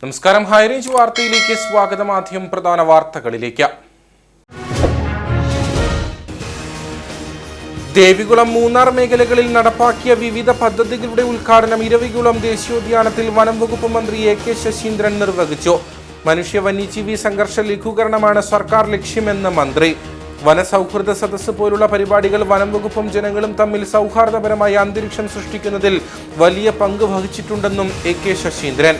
നമസ്കാരം. ഹൈറേഞ്ച് വാർത്തയിലേക്ക് സ്വാഗതം. ആദ്യം പ്രധാന വാർത്തകളിലേക്ക്. ദേവികുളം, മൂന്നാർ മേഖലകളിൽ നടപ്പാക്കിയ വിവിധ പദ്ധതികളുടെ ഉദ്ഘാടനം ഇരവികുളം ദേശീയോദ്യാനത്തിൽ വനം വകുപ്പ് മന്ത്രി AK ശശീന്ദ്രൻ നിർവഹിച്ചു. മനുഷ്യ വന്യജീവി സംഘർഷ ലഘൂകരണമാണ് സർക്കാർ ലക്ഷ്യമെന്ന് മന്ത്രി. വനസൗഹൃദ സദസ്സ് പോലുള്ള പരിപാടികൾ വനം വകുപ്പും ജനങ്ങളും തമ്മിൽ സൗഹാർദ്ദപരമായ അന്തരീക്ഷം സൃഷ്ടിക്കുന്നതിൽ വലിയ പങ്ക് വഹിച്ചിട്ടുണ്ടെന്നും AK ശശീന്ദ്രൻ.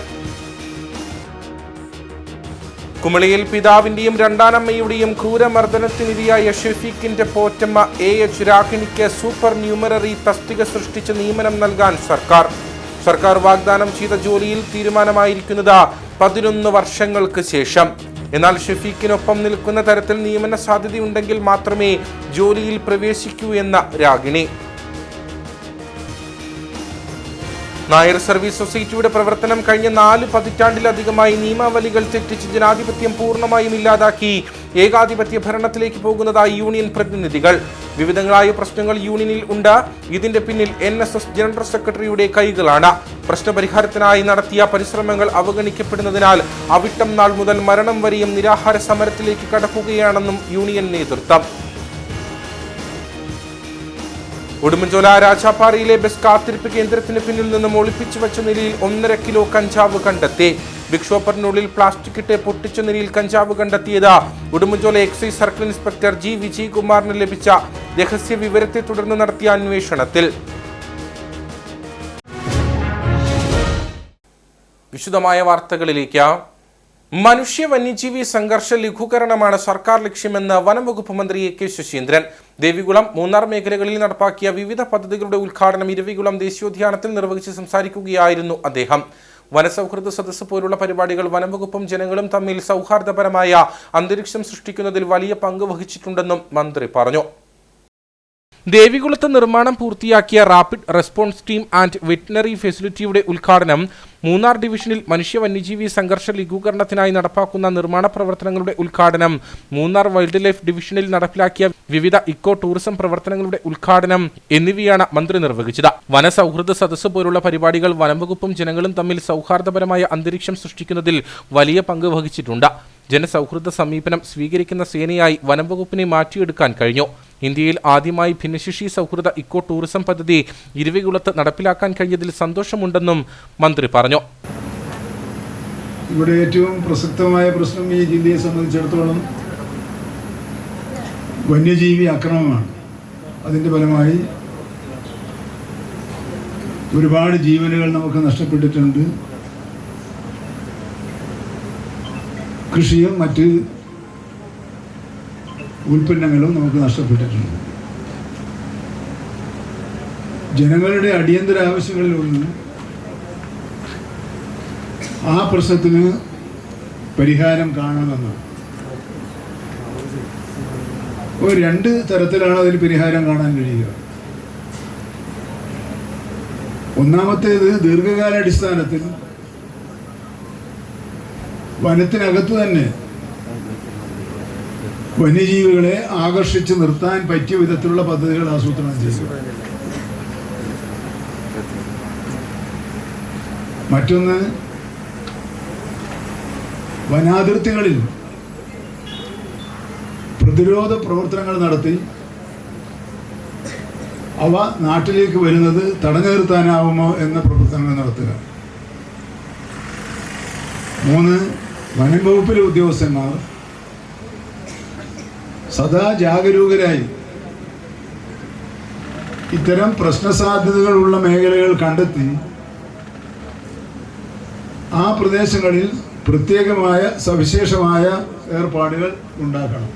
കുമളിയിൽ പിതാവിന്റെയും രണ്ടാനമ്മയുടെയും ക്രൂരമർദ്ദനത്തിനിരയായ ഷെഫീഖിന്റെ പോറ്റമ്മ AH രാഹിണിക്ക് സൂപ്പർ ന്യൂമററി തസ്തിക സൃഷ്ടിച്ച് നിയമനം നൽകാൻ സർക്കാർ വാഗ്ദാനം ചെയ്ത ജോലിയിൽ തീരുമാനമായിരിക്കുന്നത് 11 വർഷങ്ങൾക്ക് ശേഷം. എന്നാൽ ഷെഫീഖിനൊപ്പം നിൽക്കുന്ന തരത്തിൽ നിയമന സാധ്യതയുണ്ടെങ്കിൽ മാത്രമേ ജോലിയിൽ പ്രവേശിക്കൂ എന്ന രാഗിണി. നായർ സർവീസ് സൊസൈറ്റിയുടെ പ്രവർത്തനം കഴിഞ്ഞ 4 പതിറ്റാണ്ടിലധികമായി നിയമാവലികൾ തെറ്റിച്ച് ജനാധിപത്യം പൂർണ്ണമായും ഇല്ലാതാക്കി ഏകാധിപത്യ ഭരണത്തിലേക്ക് പോകുന്നതായി യൂണിയൻ പ്രതിനിധികൾ. വിവിധങ്ങളായ പ്രശ്നങ്ങൾ യൂണിയനിൽ ഉണ്ട്. ഇതിന്റെ പിന്നിൽ NSS ജനറൽ സെക്രട്ടറിയുടെ കൈകളാണ്. പ്രശ്നപരിഹാരത്തിനായി നടത്തിയ പരിശ്രമങ്ങൾ അവഗണിക്കപ്പെടുന്നതിനാൽ അവിട്ടം നാൾ മുതൽ മരണം വരെയും നിരാഹാര സമരത്തിലേക്ക് കടക്കുകയാണെന്നും യൂണിയൻ നേതൃത്വം. ഉടുമ്പൻചോല രാജാപ്പാറയിലെ ബസ് കാത്തിരിപ്പ് കേന്ദ്രത്തിന് പിന്നിൽ നിന്നും ഒളിപ്പിച്ചു വെച്ച നിലയിൽ 1.5 കിലോ കഞ്ചാവ് കണ്ടെത്തി. ബിഗ് ഷോപ്പറിനുള്ളിൽ പ്ലാസ്റ്റിക് ഇട്ട് പൊട്ടിച്ച നിലയിൽ കഞ്ചാവ് കണ്ടെത്തിയത് Udumbanchola excise circle inspector G വിജയകുമാറിന് ലഭിച്ച രഹസ്യ വിവരത്തെ തുടർന്ന് നടത്തിയ അന്വേഷണത്തിൽ. വിശദമായ വാർത്തകളിലേക്ക്. മനുഷ്യ വന്യജീവി സംഘർഷ ലഘൂകരണമാണ് സർക്കാർ ലക്ഷ്യമെന്ന് വനം വകുപ്പ് മന്ത്രി AK ശശീന്ദ്രൻ. ദേവികുളം, മൂന്നാർ മേഖലകളിൽ നടപ്പാക്കിയ വിവിധ പദ്ധതികളുടെ ഉദ്ഘാടനം ഇരവികുളം ദേശീയോദ്യാനത്തിൽ നിർവഹിച്ച് സംസാരിക്കുകയായിരുന്നു അദ്ദേഹം. വനസൗഹൃദ സദസ്സ് പോലുള്ള പരിപാടികൾ വനം വകുപ്പും ജനങ്ങളും തമ്മിൽ സൗഹാർദ്ദപരമായ അന്തരീക്ഷം സൃഷ്ടിക്കുന്നതിൽ വലിയ പങ്ക് വഹിച്ചിട്ടുണ്ടെന്നും മന്ത്രി പറഞ്ഞു. ദേവികുളത്ത് നിർമ്മാണം പൂർത്തിയാക്കിയ rapid response team and veterinary ഫെസിലിറ്റിയുടെ ഉദ്ഘാടനം, മൂന്നാർ ഡിവിഷനിൽ മനുഷ്യ വന്യജീവി സംഘർഷ ലഘൂകരണത്തിനായി നടപ്പാക്കുന്ന നിർമ്മാണ പ്രവർത്തനങ്ങളുടെ ഉദ്ഘാടനം, മൂന്നാർ വൈൽഡ് ലൈഫ് ഡിവിഷനിൽ നടപ്പിലാക്കിയ വിവിധ ഇക്കോ ടൂറിസം പ്രവർത്തനങ്ങളുടെ ഉദ്ഘാടനം എന്നിവയാണ് മന്ത്രി നിർവഹിച്ചത്. വനസൗഹൃദ സദസ്സ് പോലുള്ള പരിപാടികൾ വനംവകുപ്പും ജനങ്ങളും തമ്മിൽ സൗഹാർദ്ദപരമായ അന്തരീക്ഷം സൃഷ്ടിക്കുന്നതിൽ വലിയ പങ്ക് വഹിച്ചിട്ടുണ്ട്. ജനസൗഹൃദ സമീപനം സ്വീകരിക്കുന്ന സേനയായി വനംവകുപ്പിനെ മാറ്റിയെടുക്കാൻ കഴിഞ്ഞു. ഇന്ത്യയിൽ ആദ്യമായി ഭിന്നശേഷി സൗഹൃദ ഇക്കോ ടൂറിസം പദ്ധതി ഇരവികുളത്ത് നടപ്പിലാക്കാൻ കഴിഞ്ഞതിൽ സന്തോഷമുണ്ടെന്നും മന്ത്രി പറഞ്ഞു. ഇവിടെ ഏറ്റവും പ്രസക്തമായ പ്രശ്നം ഈ ജില്ലയെ സംബന്ധിച്ചിടത്തോളം വന്യജീവി ആക്രമണമാണ്. അതിൻ്റെ ഫലമായി ഒരുപാട് ജീവനുകൾ നമുക്ക് നഷ്ടപ്പെട്ടിട്ടുണ്ട്. കൃഷിയും മറ്റ് ഉൽപ്പന്നങ്ങളും നമുക്ക് നഷ്ടപ്പെട്ടിട്ടുണ്ട്. ജനങ്ങളുടെ അടിയന്തര ആവശ്യങ്ങളിലൊന്ന് ആ പ്രശ്നത്തിന് പരിഹാരം കാണണമെന്നാണ്. ഒരു 2 തരത്തിലാണ് അതിൽ പരിഹാരം കാണാൻ കഴിയുക. ഒന്നാമത്തേത്, ദീർഘകാലാടിസ്ഥാനത്തിൽ വനത്തിനകത്ത് തന്നെ വന്യജീവികളെ ആകർഷിച്ച് നിർത്താൻ പറ്റിയ വിധത്തിലുള്ള പദ്ധതികൾ ആസൂത്രണം ചെയ്യുക. മറ്റൊന്ന്, വനാതിർത്തികളിൽ പ്രതിരോധ പ്രവർത്തനങ്ങൾ നടത്തി അവ നാട്ടിലേക്ക് വരുന്നത് തടഞ്ഞു നിർത്താനാവുമോ എന്ന പ്രവർത്തനങ്ങൾ നടത്തുക. 3, വനം വകുപ്പിലെ ഉദ്യോഗസ്ഥന്മാർ സദാ ജാഗരൂകരായി ഇത്തരം പ്രശ്നസാധ്യതകളുള്ള മേഖലകൾ കണ്ടെത്തി ആ പ്രദേശങ്ങളിൽ പ്രത്യേകമായ സവിശേഷമായ ഏർപ്പാടുകൾ ഉണ്ടാക്കണം.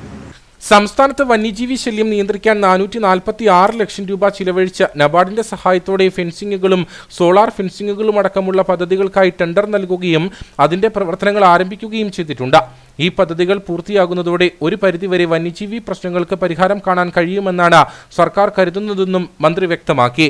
സംസ്ഥാനത്ത് വന്യജീവി ശല്യം നിയന്ത്രിക്കാൻ 446 ലക്ഷം രൂപ ചിലവഴിച്ച് നബാർഡിന്റെ സഹായത്തോടെ ഫെൻസിങ്ങുകളും സോളാർ ഫെൻസിങ്ങുകളും അടക്കമുള്ള പദ്ധതികൾക്കായി ടെൻഡർ നൽകുകയും അതിന്റെ പ്രവർത്തനങ്ങൾ ആരംഭിക്കുകയും ചെയ്തിട്ടുണ്ട്. ഈ പദ്ധതികൾ പൂർത്തിയാകുന്നതോടെ ഒരു പരിധിവരെ വന്യജീവി പ്രശ്നങ്ങൾക്ക് പരിഹാരം കാണാൻ കഴിയുമെന്നാണ് സർക്കാർ കരുതുന്നതെന്നും മന്ത്രി വ്യക്തമാക്കി.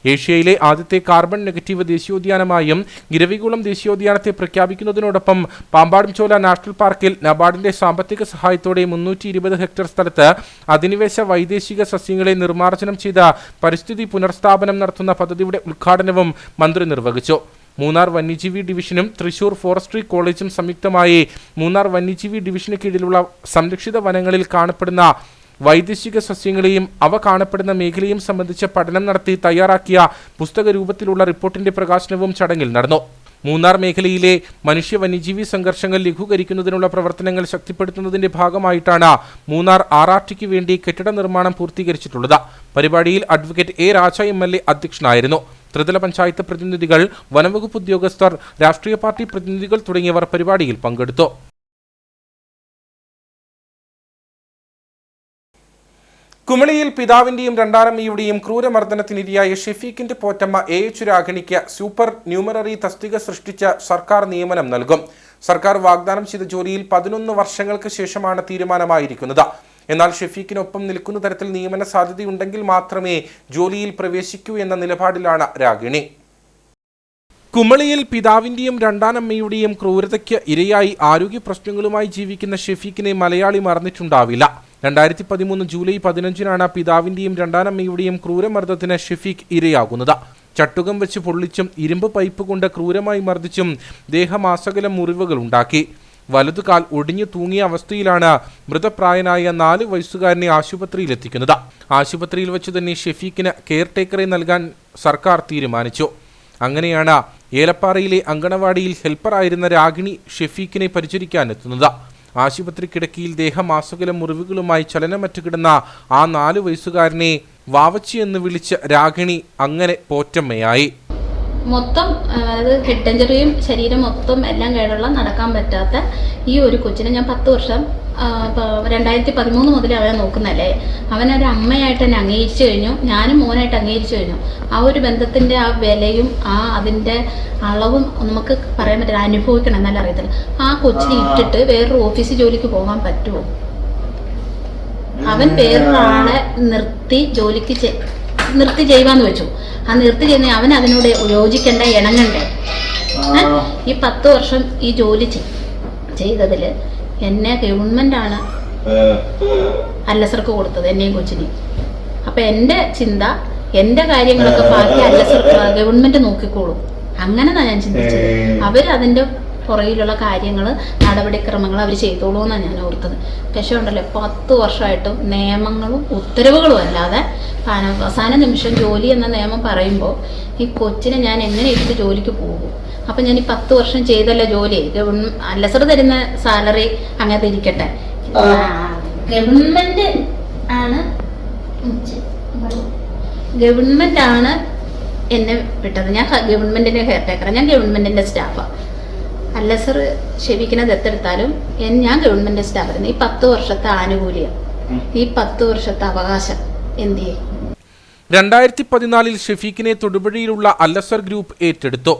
ഏഷ്യയിലെ ആദ്യത്തെ കാർബൺ നെഗറ്റീവ് ദേശീയോദ്യാനമായും ഇരവികുളം ദേശീയോദ്യാനത്തെ പ്രഖ്യാപിക്കുന്നതിനോടൊപ്പം പാമ്പാടുംചോല നാഷണൽ പാർക്കിൽ നബാർഡിന്റെ സാമ്പത്തിക സഹായത്തോടെ 320 ഹെക്ടർ സ്ഥലത്ത് അധിനിവേശ വൈദേശിക സസ്യങ്ങളെ നിർമ്മാർജ്ജനം ചെയ്ത പരിസ്ഥിതി പുനർസ്ഥാപനം നടത്തുന്ന പദ്ധതിയുടെ ഉദ്ഘാടനവും മന്ത്രി നിർവഹിച്ചു. മൂന്നാർ വന്യജീവി ഡിവിഷനും തൃശൂർ ഫോറസ്ട്രി കോളേജും സംയുക്തമായി മൂന്നാർ വന്യജീവി ഡിവിഷന് കീഴിലുള്ള സംരക്ഷിത വനങ്ങളിൽ കാണപ്പെടുന്ന വൈദേശിക സസ്യങ്ങളെയും അവ കാണപ്പെടുന്ന മേഖലയും സംബന്ധിച്ച പഠനം നടത്തി തയ്യാറാക്കിയ പുസ്തക രൂപത്തിലുള്ള റിപ്പോർട്ടിന്റെ പ്രകാശനവും ചടങ്ങിൽ നടന്നു. മൂന്നാർ മേഖലയിലെ മനുഷ്യ വന്യജീവി സംഘർഷങ്ങൾ ലഘൂകരിക്കുന്നതിനുള്ള പ്രവർത്തനങ്ങൾ ശക്തിപ്പെടുത്തുന്നതിന്റെ ഭാഗമായിട്ടാണ് മൂന്നാർ RRTക്ക് വേണ്ടി കെട്ടിട നിർമ്മാണം പൂർത്തീകരിച്ചിട്ടുള്ളത്. പരിപാടിയിൽ അഡ്വക്കേറ്റ് A. രാജ MLA അധ്യക്ഷനായിരുന്നു. ത്രിതല പഞ്ചായത്ത് പ്രതിനിധികൾ, വനംവകുപ്പ് ഉദ്യോഗസ്ഥർ, രാഷ്ട്രീയ പാർട്ടി പ്രതിനിധികൾ തുടങ്ങിയവർ പരിപാടിയിൽ പങ്കെടുത്തു. കുമളിയിൽ പിതാവിന്റെയും രണ്ടാനമ്മയുടെയും ക്രൂരമർദ്ദനത്തിനിരയായ ഷെഫീഖിന്റെ പോറ്റമ്മ AH രാഗിണിക്ക് സൂപ്പർ ന്യൂമററി തസ്തിക സൃഷ്ടിച്ച സർക്കാർ നിയമനം നൽകും. സർക്കാർ വാഗ്ദാനം ചെയ്ത ജോലിയിൽ 11 വർഷങ്ങൾക്ക് ശേഷമാണ് തീരുമാനമായിരിക്കുന്നത്. എന്നാൽ ഷെഫീഖിനൊപ്പം നിൽക്കുന്ന തരത്തിൽ നിയമന സാധ്യതയുണ്ടെങ്കിൽ മാത്രമേ ജോലിയിൽ പ്രവേശിക്കൂ എന്ന നിലപാടിലാണ് രാഗിണി. കുമളിയിൽ പിതാവിന്റെയും രണ്ടാനമ്മയുടെയും ക്രൂരതയ്ക്ക് ഇരയായി ആരോഗ്യ പ്രശ്നങ്ങളുമായി ജീവിക്കുന്ന ഷെഫീഖിനെ മലയാളി മറന്നിട്ടുണ്ടാവില്ല. 2013 ജൂലൈ 15-നാണ് പിതാവിന്റെയും രണ്ടാനമ്മയുടെയും ക്രൂരമർദ്ദത്തിന് ഷെഫീഖ് ഇരയാകുന്നത്. ചട്ടുകം വെച്ച് പൊള്ളിച്ചും ഇരുമ്പ് പൈപ്പ് കൊണ്ട് ക്രൂരമായി മർദ്ദിച്ചും ദേഹമാസകലം മുറിവുകൾ ഉണ്ടാക്കി. വലതുകാൽ ഒടിഞ്ഞു തൂങ്ങിയ അവസ്ഥയിലാണ് മൃതപ്രായനായ 4 വയസ്സുകാരനെ ആശുപത്രിയിലെത്തിക്കുന്നത്. ആശുപത്രിയിൽ വെച്ച് തന്നെ ഷെഫീഖിന് കെയർടേക്കറെ നൽകാൻ സർക്കാർ തീരുമാനിച്ചു. അങ്ങനെയാണ് ഏലപ്പാറയിലെ അങ്കണവാടിയിൽ ഹെൽപ്പറായിരുന്ന രാഗിണി ഷെഫീഖിനെ പരിചരിക്കാനെത്തുന്നത്. ആശുപത്രി കിടക്കയിൽ ദേഹമാസകലം മുറിവുകളുമായി ചലനമറ്റ് കിടന്ന ആ 4 വയസ്സുകാരനെ വാവച്ചി എന്ന് വിളിച്ച് രാഗിണി അങ്ങനെ പോറ്റമ്മയായി. മൊത്തം ഹെഡ് ഇഞ്ചറിയും ശരീരം മൊത്തം എല്ലാം കേടുള്ള നടക്കാൻ പറ്റാത്ത ഈ ഒരു കൊച്ചിനെ ഞാൻ 10 വർഷം 2013 മുതൽ അവനെ നോക്കുന്നല്ലേ. അവനൊരു അമ്മയായിട്ട് തന്നെ അംഗീകരിച്ചു കഴിഞ്ഞു, ഞാനും മോനായിട്ട് അംഗീകരിച്ചു കഴിഞ്ഞു. ആ ഒരു ബന്ധത്തിൻ്റെ ആ വിലയും അതിൻ്റെ അളവും നമുക്ക് പറയാൻ പറ്റില്ല, അനുഭവിക്കണം എന്നല്ല അറിയത്തില്ല. ആ കൊച്ചിനെ ഇട്ടിട്ട് വേറൊരു ഓഫീസ് ജോലിക്ക് പോകാൻ പറ്റുമോ? അവൻ വേറൊരാളെ നിർത്തി ചെയ്യുവാന്ന് വെച്ചു. ആ നിർത്തി ചെയ്യുന്ന അവൻ അതിനോട് യോജിക്കണ്ട, ഇണങ്ങണ്ടേ? ഈ 10 വർഷം ഈ ജോലി ചെയ്തതിൽ എന്നെ ഗവൺമെൻറ്റാണ് അല്ലസർക്ക് കൊടുത്തത്, എന്നെയും കൊച്ചിനെയും. അപ്പം എൻ്റെ ചിന്ത, എൻ്റെ കാര്യങ്ങളൊക്കെ ബാക്കി ഗവൺമെൻറ് നോക്കിക്കോളും. അങ്ങനെ ഞാൻ ചിന്തിച്ചത്. അവരതിൻ്റെ പുറകിലുള്ള കാര്യങ്ങൾ, നടപടിക്രമങ്ങൾ അവർ ചെയ്തോളൂ എന്നാണ് ഞാൻ ഓർത്തത്. പക്ഷേ ഉണ്ടല്ലോ 10 വർഷമായിട്ടും നിയമങ്ങളും ഉത്തരവുകളും അല്ലാതെ അവസാന നിമിഷം ജോലി എന്ന നിയമം പറയുമ്പോൾ ഈ കൊച്ചിനെ ഞാൻ എങ്ങനെ ഇട്ട് ജോലിക്ക് പോകും? അപ്പം ഞാൻ ഈ 10 വർഷം ചെയ്തല്ല ജോലി, അല്ലസർ തരുന്ന സാലറി അങ്ങനെ ഇരിക്കട്ടെ. ഗവൺമെന്റ് ആണ് എന്നെ വിട്ടത്. ഞാൻ ഗവൺമെന്റിന്റെ കെയർടേക്കറാണ്, ഞാൻ ഗവൺമെന്റിന്റെ സ്റ്റാഫാണ്. അല്ലസർ ഷെഫീഖിനെ ദത്തെടുത്താലും ഞാൻ ഗവൺമെന്റ് സ്റ്റാഫായിരുന്നു. ഈ 10 വർഷത്തെ ആനുകൂല്യം, ഈ 10 വർഷത്തെ അവകാശം എന്ത് ചെയ്യും? 2014 ഷെഫീഖിനെ തൊടുപുഴയിലുള്ള അല്ലസർ ഗ്രൂപ്പ് ഏറ്റെടുത്തു.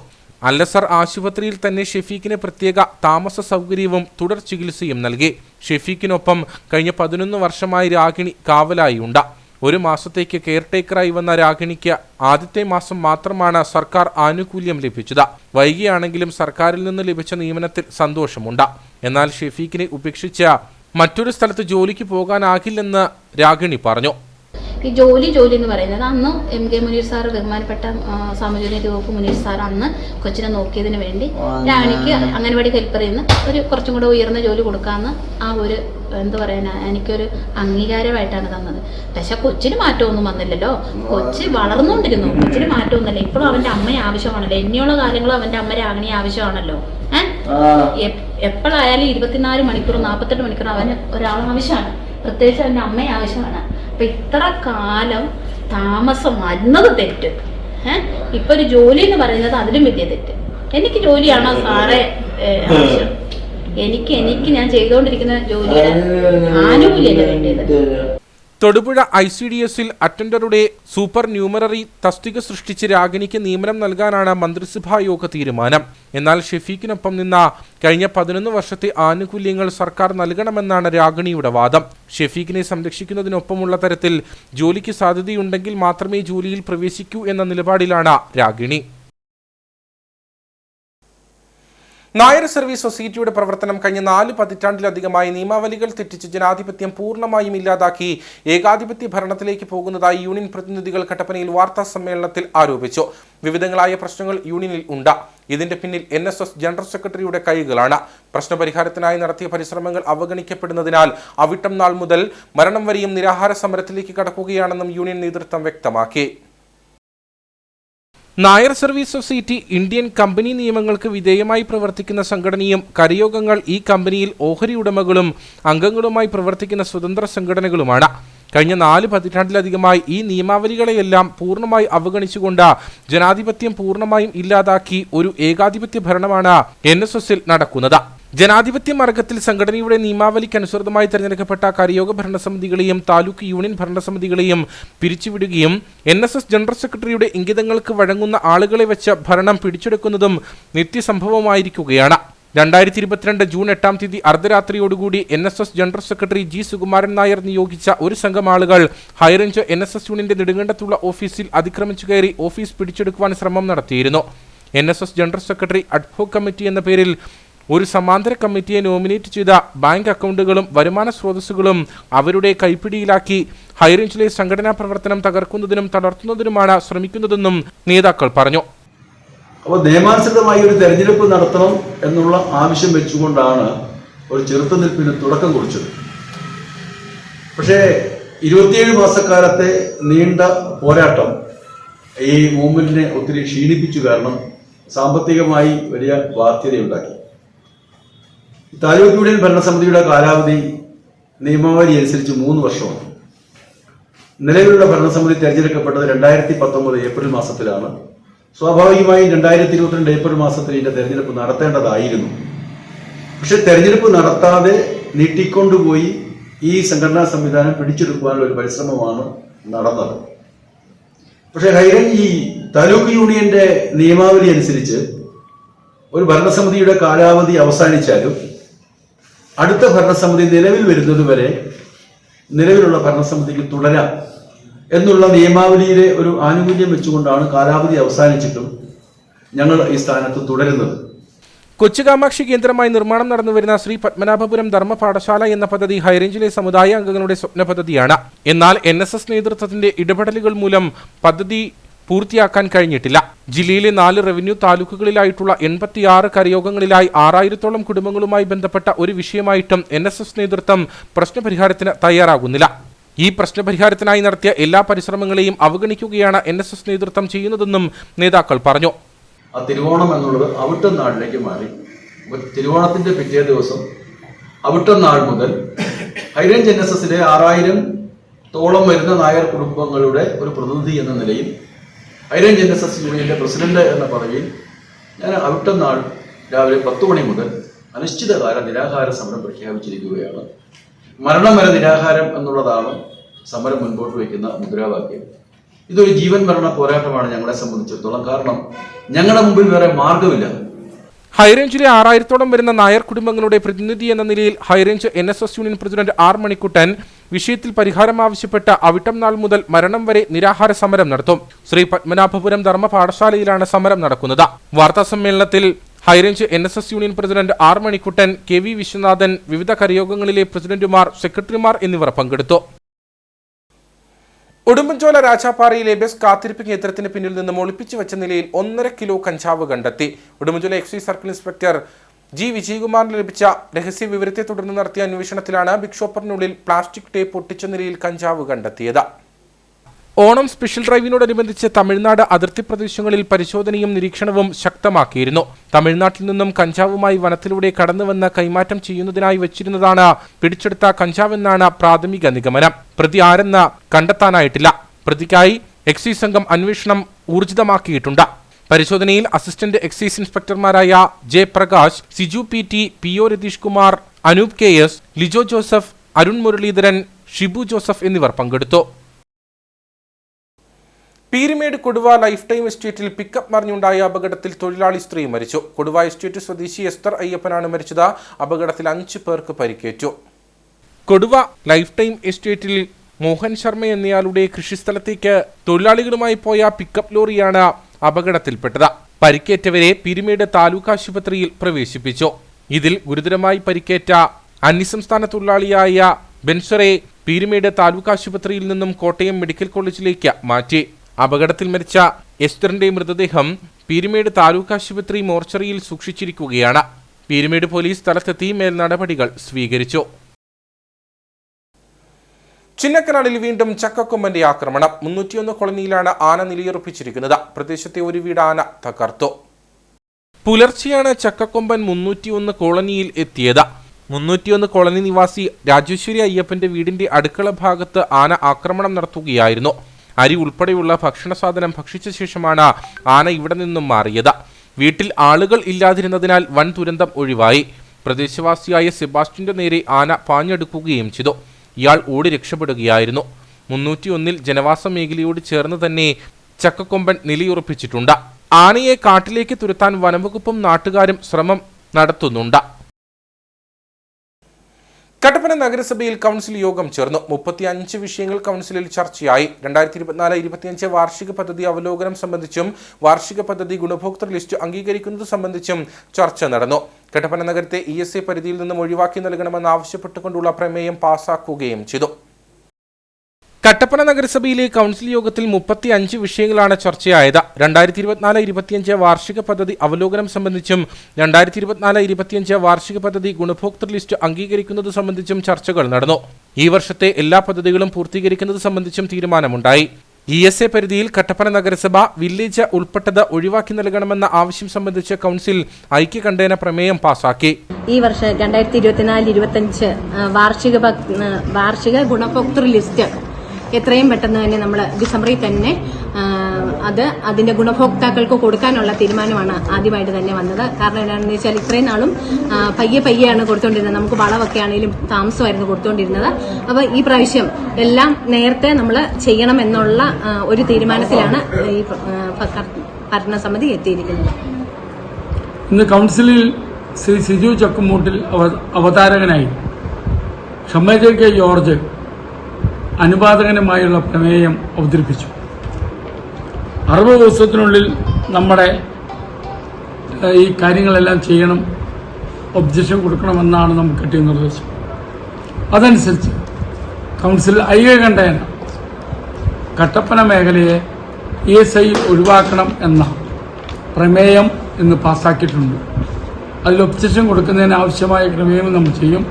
അല്ലസർ ആശുപത്രിയിൽ തന്നെ ഷെഫീഖിന് പ്രത്യേക താമസ സൗകര്യവും തുടർ ചികിത്സയും നൽകി. ഷെഫീഖിനൊപ്പം കഴിഞ്ഞ 11 വർഷമായി രാഗിണി കാവലായി ഉണ്ട്. 1 മാസത്തേക്ക് കെയർടേക്കറായി വന്ന രാഗിണിക്ക് ആദ്യത്തെ മാസം മാത്രമാണ് സർക്കാർ ആനുകൂല്യം ലഭിച്ചത്. വൈകിയാണെങ്കിലും സർക്കാരിൽ നിന്ന് ലഭിച്ച നിയമനത്തിൽ സന്തോഷമുണ്ട്. എന്നാൽ ഷെഫീഖിനെ ഉപേക്ഷിച്ച് മറ്റൊരു സ്ഥലത്ത് ജോലിക്ക് പോകാനാകില്ലെന്ന് രാഗിണി പറഞ്ഞു. ഈ ജോലി എന്ന് പറയുന്നത് അന്ന് MK മുനീർ സാർ, ബഹുമാനപ്പെട്ട സാമൂഹ്യനീതി വകുപ്പ് മുനീർ സാർ അന്ന് കൊച്ചിനെ നോക്കിയതിന് വേണ്ടി രാണിക്ക് അംഗൻവാടി ഹെൽപ്പറിൽ നിന്ന് ഒരു കുറച്ചും കൂടെ ഉയർന്ന ജോലി കൊടുക്കാമെന്ന് ആ ഒരു എന്താ പറയാനാ എനിക്കൊരു അംഗീകാരമായിട്ടാണ് തന്നത്. പക്ഷെ കൊച്ചിന് മാറ്റമൊന്നും വന്നില്ലല്ലോ. കൊച്ചി വളർന്നുകൊണ്ടിരുന്നു, കൊച്ചിന് മാറ്റമൊന്നുമില്ല. ഇപ്പോഴും അവൻ്റെ അമ്മയെ ആവശ്യമാണല്ലോ, ഇനിയുള്ള കാര്യങ്ങളും അവൻ്റെ അമ്മ രാഗിണി ആവശ്യമാണല്ലോ. എപ്പോഴായാലും 24 മണിക്കൂർ 48 മണിക്കൂർ അവന് ഒരാൾ ആവശ്യമാണ്, പ്രത്യേകിച്ച് അവൻ്റെ അമ്മയെ ആവശ്യമാണ്. അപ്പൊ ഇത്ര കാലം താമസം വന്നത് തെറ്റ്. ഇപ്പൊ ഒരു ജോലി എന്ന് പറയുന്നത് അതിലും വലിയ തെറ്റ്. എനിക്ക് ജോലിയാണോ സാറേ ആവശ്യം? എനിക്ക് ഞാൻ ചെയ്തുകൊണ്ടിരിക്കുന്ന ജോലിയുടെ ആനുകൂല്യമല്ല വേണ്ടത്. തൊടുപുഴ ICDSൽ അറ്റൻഡറുടെ സൂപ്പർ ന്യൂമററി തസ്തിക സൃഷ്ടിച്ച് രാഗിണിക്ക് നിയമനം നൽകാനാണ് മന്ത്രിസഭാ യോഗ തീരുമാനം. എന്നാൽ ഷെഫീഖിനൊപ്പം നിന്ന കഴിഞ്ഞ 11 വർഷത്തെ ആനുകൂല്യങ്ങൾ സർക്കാർ നൽകണമെന്നാണ് രാഗിണിയുടെ വാദം. ഷെഫീഖിനെ സംരക്ഷിക്കുന്നതിനൊപ്പമുള്ള തരത്തിൽ ജോലിക്ക് സാധ്യതയുണ്ടെങ്കിൽ മാത്രമേ ജോലിയിൽ പ്രവേശിക്കൂ എന്ന നിലപാടിലാണ് രാഗിണി. നായർ സർവീസ് സൊസൈറ്റിയുടെ പ്രവർത്തനം കഴിഞ്ഞ 4 പതിറ്റാണ്ടിലധികമായി നിയമാവലികൾ തെറ്റിച്ച് ജനാധിപത്യം പൂർണ്ണമായും ഇല്ലാതാക്കി ഏകാധിപത്യ ഭരണത്തിലേക്ക് പോകുന്നതായി യൂണിയൻ പ്രതിനിധികൾ കട്ടപ്പനയിൽ വാർത്താ സമ്മേളനത്തിൽ ആരോപിച്ചു. വിവിധങ്ങളായ പ്രശ്നങ്ങൾ യൂണിയനിൽ ഉണ്ട്. ഇതിന്റെ പിന്നിൽ NSS ജനറൽ സെക്രട്ടറിയുടെ കൈകളാണ്. പ്രശ്നപരിഹാരത്തിനായി നടത്തിയ പരിശ്രമങ്ങൾ അവഗണിക്കപ്പെടുന്നതിനാൽ അവിട്ടം നാൾ മുതൽ മരണം വരെയും നിരാഹാര സമരത്തിലേക്ക് കടക്കുകയാണെന്നും യൂണിയൻ നേതൃത്വം വ്യക്തമാക്കി. Nair service society Indian company നിയമങ്ങൾക്ക് വിധേയമായി പ്രവർത്തിക്കുന്ന സംഘടനയും കരയോഗങ്ങൾ ഈ കമ്പനിയിൽ ഓഹരി ഉടമകളും അംഗങ്ങളുമായി പ്രവർത്തിക്കുന്ന സ്വതന്ത്ര സംഘടനകളുമാണ്. കഴിഞ്ഞ 4 പതിറ്റാണ്ടിലധികമായി ഈ നിയമാവലികളെയെല്ലാം പൂർണ്ണമായി അവഗണിച്ചുകൊണ്ട് ജനാധിപത്യം പൂർണ്ണമായും ഇല്ലാതാക്കി ഒരു ഏകാധിപത്യ ഭരണമാണ് NSSൽ നടക്കുന്നത്. ജനാധിപത്യ മാർഗത്തിൽ സംഘടനയുടെ നിയമാവലിക്കനുസൃതമായി തെരഞ്ഞെടുക്കപ്പെട്ട കരയോഗ ഭരണസമിതികളെയും താലൂക്ക് യൂണിയൻ ഭരണസമിതികളെയും പിരിച്ചുവിടുകയും NSS ജനറൽ സെക്രട്ടറിയുടെ ഇംഗിതങ്ങൾക്ക് വഴങ്ങുന്ന ആളുകളെ വെച്ച് ഭരണം പിടിച്ചെടുക്കുന്നതും നിത്യസംഭവമായിരിക്കുകയാണ്. 2022 ജൂൺ 8-ാം തീയതി അർദ്ധരാത്രിയോടുകൂടി NSS general secretary G. Sukumaran Nair നിയോഗിച്ച ഒരു സംഘം ആളുകൾ ഹൈറേഞ്ച് NSS യൂണിയന്റെ നെടുങ്കണ്ടത്തുള്ള ഓഫീസിൽ അതിക്രമിച്ചു കയറി ഓഫീസ് പിടിച്ചെടുക്കുവാൻ ശ്രമം നടത്തിയിരുന്നു. NSS general secretary ad hoc committee എന്ന പേരിൽ ഒരു സമാന്തര കമ്മിറ്റിയെ നോമിനേറ്റ് ചെയ്ത ബാങ്ക് അക്കൗണ്ടുകളും വരുമാന സ്രോതസ്സുകളും അവരുടെ കൈപ്പിടിയിലാക്കി ഹൈറേഞ്ചിലെ സംഘടനാ പ്രവർത്തനം തകർക്കുന്നതിനും തളർത്തുന്നതിനുമാണ് ശ്രമിക്കുന്നതെന്നും നേതാക്കൾ പറഞ്ഞു. അപ്പോൾ നിയമാനുസൃതമായി ഒരു തെരഞ്ഞെടുപ്പ് നടത്തണം എന്നുള്ള ആവശ്യം വെച്ചുകൊണ്ടാണ് ഒരു ചെറുത്തുനിൽപ്പിന് തുടക്കം കുറിച്ചത്. പക്ഷേ 27 മാസക്കാലത്തെ നീണ്ട പോരാട്ടം ഈ മൂവ്മെന്റിനെ ഒത്തിരി ക്ഷീണിപ്പിച്ചു. കാരണം സാമ്പത്തികമായി വലിയ ബാധ്യതയുണ്ടാക്കി. താലൂക്ക് യൂണിയൻ ഭരണസമിതിയുടെ കാലാവധി നിയമാവലി അനുസരിച്ച് 3 വർഷമാണ്. നിലവിലുള്ള ഭരണസമിതി തെരഞ്ഞെടുക്കപ്പെട്ടത് 2019 ഏപ്രിൽ മാസത്തിലാണ്. സ്വാഭാവികമായും 2022 ഏപ്രിൽ മാസത്തിൽ ഇതിന്റെ തെരഞ്ഞെടുപ്പ് നടത്തേണ്ടതായിരുന്നു. പക്ഷെ തെരഞ്ഞെടുപ്പ് നടത്താതെ നീട്ടിക്കൊണ്ടുപോയി ഈ സംഘടനാ സംവിധാനം പിടിച്ചെടുക്കുവാനുള്ള ഒരു പരിശ്രമമാണ് നടന്നത്. പക്ഷെ ഹൈറേഞ്ച് ഈ താലൂക്ക് യൂണിയന്റെ നിയമാവലി അനുസരിച്ച് ഒരു ഭരണസമിതിയുടെ കാലാവധി അവസാനിച്ചാലും അടുത്ത ഭരണസമിതി നിലവിൽ വരുന്നത് വരെ നിലവിലുള്ള ഭരണസമിതിക്ക് തുടരാം എന്നുള്ള നിയമാവലിയിലെ ഒരു ആനുകൂല്യം വെച്ചുകൊണ്ടാണ് കാലാവധി അവസാനിച്ചിട്ടും ഞങ്ങൾ ഈ സ്ഥാനത്ത് തുടരുന്നത്. കൊച്ചുകാമാക്ഷി കേന്ദ്രമായി നിർമ്മാണം നടന്നുവരുന്ന ശ്രീ പത്മനാഭപുരം ധർമ്മ പാഠശാല എന്ന പദ്ധതി ഹൈറേഞ്ചിലെ സമുദായ അംഗങ്ങളുടെ സ്വപ്ന പദ്ധതിയാണ്. എന്നാൽ NSS നേതൃത്വത്തിന്റെ ഇടപെടലുകൾ മൂലം പദ്ധതി പൂർത്തിയാക്കാൻ കഴിഞ്ഞിട്ടില്ല. ജില്ലയിലെ 4 റവന്യൂ താലൂക്കുകളിലായിട്ടുള്ള 86 കരയോഗങ്ങളിലായി 6000-ഓളം കുടുംബങ്ങളുമായി ബന്ധപ്പെട്ട ഒരു വിഷയമായിട്ടും NSS നേതൃത്വം പ്രശ്നപരിഹാരത്തിന് തയ്യാറാകുന്നില്ല. ഈ പ്രശ്നപരിഹാരത്തിനായി നടത്തിയ എല്ലാ പരിശ്രമങ്ങളെയും അവഗണിക്കുകയാണ് NSS നേതൃത്വം ചെയ്യുന്നതെന്നും നേതാക്കൾ പറഞ്ഞു. ആ തിരുവോണം എന്നുള്ളത് അവിട്ടം നാളിലേക്ക് മാറി. തിരുവോണത്തിന്റെ പിറ്റേ ദിവസം അവിട്ടം നാൾ മുതൽ ഹൈറേഞ്ച് NSSലെ 6000-ഓളം വരുന്ന നായർ കുടുംബങ്ങളുടെ ഒരു പ്രതിനിധി എന്ന നിലയിൽ ഹൈറേഞ്ച് NSS യൂണിയന്റെ പ്രസിഡന്റ് എന്ന പദവിയിൽ ഞാൻ അവിട്ടം നാൾ രാവിലെ 10 മണി മുതൽ അനിശ്ചിതകാല നിരാഹാര സമരം പ്രഖ്യാപിച്ചിരിക്കുകയാണ്. മരണം വരെ നിരാഹാരം എന്നുള്ളതാണ് സമരം മുൻപോട്ട് വയ്ക്കുന്ന മുദ്രാവാക്യം. ഇതൊരു ജീവൻ മരണ പോരാട്ടമാണ് ഞങ്ങളെ സംബന്ധിച്ചിടത്തോളം. കാരണം ഞങ്ങളുടെ മുമ്പിൽ വേറെ മാർഗമില്ല. ഹൈറേഞ്ചിലെ 6000-ഓളം വരുന്ന നായർ കുടുംബങ്ങളുടെ പ്രതിനിധി എന്ന നിലയിൽ high range NSS union president R. Manikuttan വിഷയത്തിൽ പരിഹാരം ആവശ്യപ്പെട്ട അവിട്ടം നാൾ മുതൽ മരണം വരെ നിരാഹാര സമരം നടത്തും. ശ്രീ പത്മനാഭപുരം ധർമ്മ പാഠശാലയിലാണ് സമരം നടക്കുന്നത്. വാർത്താ സമ്മേളനത്തിൽ high range NSS union president R. Manikuttan, KV. Viswanathan, വിവിധ കരയോഗങ്ങളിലെ പ്രസിഡന്റുമാർ, സെക്രട്ടറിമാർ എന്നിവർ പങ്കെടുത്തു. ഉടുമ്പൻചോല രാജാപ്പാറയിലെ ബസ് കാത്തിരിപ്പ് കേന്ദ്രത്തിന് പിന്നിൽ നിന്നും ഒളിപ്പിച്ചു വെച്ച നിലയിൽ 1.5 കിലോ കഞ്ചാവ് കണ്ടെത്തി. Udumbanchola excise circle inspector G. വിജയകുമാറിന് ലഭിച്ച രഹസ്യ വിവരത്തെ തുടർന്ന് നടത്തിയ അന്വേഷണത്തിലാണ് ബിഗ് ഷോപ്പറിനുള്ളിൽ പ്ലാസ്റ്റിക് ടേപ്പ് ഒട്ടിച്ച നിലയിൽ കഞ്ചാവ് കണ്ടെത്തിയത്. ഓണം സ്പെഷ്യൽ ഡ്രൈവിനോടനുബന്ധിച്ച് തമിഴ്നാട് അതിർത്തി പ്രദേശങ്ങളിൽ പരിശോധനയും നിരീക്ഷണവും ശക്തമാക്കിയിരുന്നു. തമിഴ്നാട്ടിൽ നിന്നും കഞ്ചാവുമായി വനത്തിലൂടെ കടന്നുവന്ന് കൈമാറ്റം ചെയ്യുന്നതിനായി വെച്ചിരുന്നതാണ് പിടിച്ചെടുത്ത കഞ്ചാവെന്നാണ് പ്രാഥമിക നിഗമനം. പ്രതി ആരെന്ന് കണ്ടെത്താനായിട്ടില്ല. പ്രതിക്കായി എക്സൈസ് സംഘം അന്വേഷണം ഊർജിതമാക്കിയിട്ടുണ്ട്. പരിശോധനയിൽ അസിസ്റ്റന്റ് എക്സൈസ് ഇൻസ്പെക്ടർമാരായ J. Prakash, Siju PT, PO Ratheesh Kumar, Anoop KS, Lijo Joseph, Arun Muraleedharan, Shibu Joseph എന്നിവർ പങ്കെടുത്തു. പീരുമേട് കൊടുവ ലൈഫ് ടൈം എസ്റ്റേറ്റിൽ പിക്കപ്പ് മറിഞ്ഞുണ്ടായ അപകടത്തിൽ തൊഴിലാളി സ്ത്രീ മരിച്ചു. കൊടുവ എസ്റ്റേറ്റ് സ്വദേശി എസ്തർ അയ്യപ്പനാണ് മരിച്ചത്. അപകടത്തിൽ 5 പേർക്ക് പരിക്കേറ്റു. കൊടുവ ലൈഫ് ടൈം എസ്റ്റേറ്റിൽ മോഹൻ ശർമ്മ എന്നയാളുടെ കൃഷിസ്ഥലത്തേക്ക് തൊഴിലാളികളുമായി പോയ പിക്കപ്പ് ലോറിയാണ് അപകടത്തിൽപ്പെട്ടത്. പരിക്കേറ്റവരെ പീരുമേട് താലൂക്ക് ആശുപത്രിയിൽ പ്രവേശിപ്പിച്ചു. ഇതിൽ ഗുരുതരമായി പരിക്കേറ്റ അന്യസംസ്ഥാന തൊഴിലാളിയായ ബെൻസറെ പീരുമേട് താലൂക്ക് ആശുപത്രിയിൽ നിന്നും കോട്ടയം മെഡിക്കൽ കോളേജിലേക്ക് മാറ്റി. അപകടത്തിൽ മരിച്ച എസ്തറിന്റെ മൃതദേഹം പീരുമേട് താലൂക്ക് ആശുപത്രി മോർച്ചറിയിൽ സൂക്ഷിച്ചിരിക്കുകയാണ്. പീരുമേട് പോലീസ് സ്ഥലത്തെത്തി മേൽ നടപടികൾ സ്വീകരിച്ചു. ചിന്നക്കനാലിൽ വീണ്ടും ചക്കക്കൊമ്പന്റെ ആക്രമണം. 301 കോളനിയിലാണ് ആന നിലയുറപ്പിച്ചിരിക്കുന്നത്. പ്രദേശത്തെ ഒരു വീട് ആന തകർത്തു. പുലർച്ചെയാണ് ചക്കക്കൊമ്പൻ 301 കോളനിയിൽ എത്തിയത്. 301 കോളനി നിവാസി രാജേശ്വരി അയ്യപ്പന്റെ വീടിന്റെ അടുക്കള ഭാഗത്ത് ആന ആക്രമണം നടത്തുകയായിരുന്നു. അരി ഉൾപ്പെടെയുള്ള ഭക്ഷണ സാധനം ഭക്ഷിച്ച ശേഷമാണ് ആന ഇവിടെ നിന്നും മാറിയത്. വീട്ടിൽ ആളുകൾ ഇല്ലാതിരുന്നതിനാൽ വൻ ദുരന്തം ഒഴിവായി. പ്രദേശവാസിയായ സെബാസ്റ്റ്യന്റെ നേരെ ആന പാഞ്ഞെടുക്കുകയും ചെയ്തു. ഇയാൾ ഓടി രക്ഷപ്പെടുകയായിരുന്നു. 301 ജനവാസ മേഖലയോട് ചേർന്ന് തന്നെ ചക്കക്കൊമ്പൻ നിലയുറപ്പിച്ചിട്ടുണ്ട്. ആനയെ കാട്ടിലേക്ക് തുരത്താൻ വനംവകുപ്പും നാട്ടുകാരും ശ്രമം നടത്തുന്നുണ്ട്. കട്ടപ്പന നഗരസഭയിൽ കൗൺസിൽ യോഗം ചേർന്നു. 35 വിഷയങ്ങൾ കൗൺസിലിൽ ചർച്ചയായി. 2024-25 വാർഷിക പദ്ധതി അവലോകനം സംബന്ധിച്ചും വാർഷിക പദ്ധതി ഗുണഭോക്തൃ ലിസ്റ്റ് അംഗീകരിക്കുന്നത് സംബന്ധിച്ചും ചർച്ച നടന്നു. കട്ടപ്പന നഗരത്തെ ESA പരിധിയിൽ നിന്നും ഒഴിവാക്കി നൽകണമെന്ന് ആവശ്യപ്പെട്ടുകൊണ്ടുള്ള പ്രമേയം പാസാക്കുകയും ചെയ്തു. കട്ടപ്പന നഗരസഭയിലെ കൗൺസിൽ യോഗത്തിൽ 35 വിഷയങ്ങളാണ് ചർച്ചയായത്. 2024-25 വാർഷിക പദ്ധതി അവലോകനം സംബന്ധിച്ചും 2024-25 വാർഷിക പദ്ധതി ഗുണഭോക്തൃ ലിസ്റ്റ് അംഗീകരിക്കുന്നത് സംബന്ധിച്ചും ചർച്ചകൾ നടന്നു. ഈ വർഷത്തെ എല്ലാ പദ്ധതികളും പൂർത്തീകരിക്കുന്നത് സംബന്ധിച്ചും തീരുമാനമുണ്ടായി. ESA പരിധിയിൽ കട്ടപ്പന നഗരസഭ വില്ലേജ് ഉൾപ്പെട്ടത് ഒഴിവാക്കി നൽകണമെന്ന ആവശ്യം സംബന്ധിച്ച് കൗൺസിൽ ഐക്യകണ്ഠേന പ്രമേയം പാസാക്കി. ഈ വർഷം 2024-25 വാർഷിക ഗുണഭോക്തൃ ലിസ്റ്റ് എത്രയും പെട്ടെന്ന് തന്നെ നമ്മൾ ഡിസംബറിൽ തന്നെ അതിന്റെ ഗുണഭോക്താക്കൾക്ക് കൊടുക്കാനുള്ള തീരുമാനമാണ് ആദ്യമായിട്ട് തന്നെ വന്നത്. കാരണം എന്താണെന്ന് വെച്ചാൽ ഇത്രയും നാളും പയ്യെയാണ് കൊടുത്തുകൊണ്ടിരുന്നത്. നമുക്ക് വളമൊക്കെ ആണെങ്കിലും താമസമായിരുന്നു കൊടുത്തുകൊണ്ടിരുന്നത്. അപ്പോൾ ഈ പ്രാവശ്യം എല്ലാം നേരത്തെ നമ്മൾ ചെയ്യണം എന്നുള്ള ഒരു തീരുമാനത്തിലാണ് ഈ ഭരണസമിതി എത്തിയിരിക്കുന്നത്. ഇന്ന് കൗൺസിലിൽ ശ്രീ സിജു ചക്കുമൂട്ടിൽ അവതാരകനായി ഷമ്മേജ് കെ ജോർജ് അനുവാദകനുമായുള്ള പ്രമേയം അവതരിപ്പിച്ചു. 60 ദിവസത്തിനുള്ളിൽ നമ്മുടെ ഈ കാര്യങ്ങളെല്ലാം ചെയ്യണം, ഒബ്ജക്ഷൻ കൊടുക്കണമെന്നാണ് നമുക്ക് കിട്ടിയ നിർദ്ദേശം. അതനുസരിച്ച് കൗൺസിൽ ഐക്യകണ്ഠേന കട്ടപ്പന മേഖലയെ ESI ഒഴിവാക്കണം എന്ന പ്രമേയം ഇന്ന് പാസ്സാക്കിയിട്ടുണ്ട്. അതിൽ ഒബ്ജക്ഷൻ കൊടുക്കുന്നതിന് ആവശ്യമായ ക്രമീകരണം നമ്മൾ ചെയ്യും.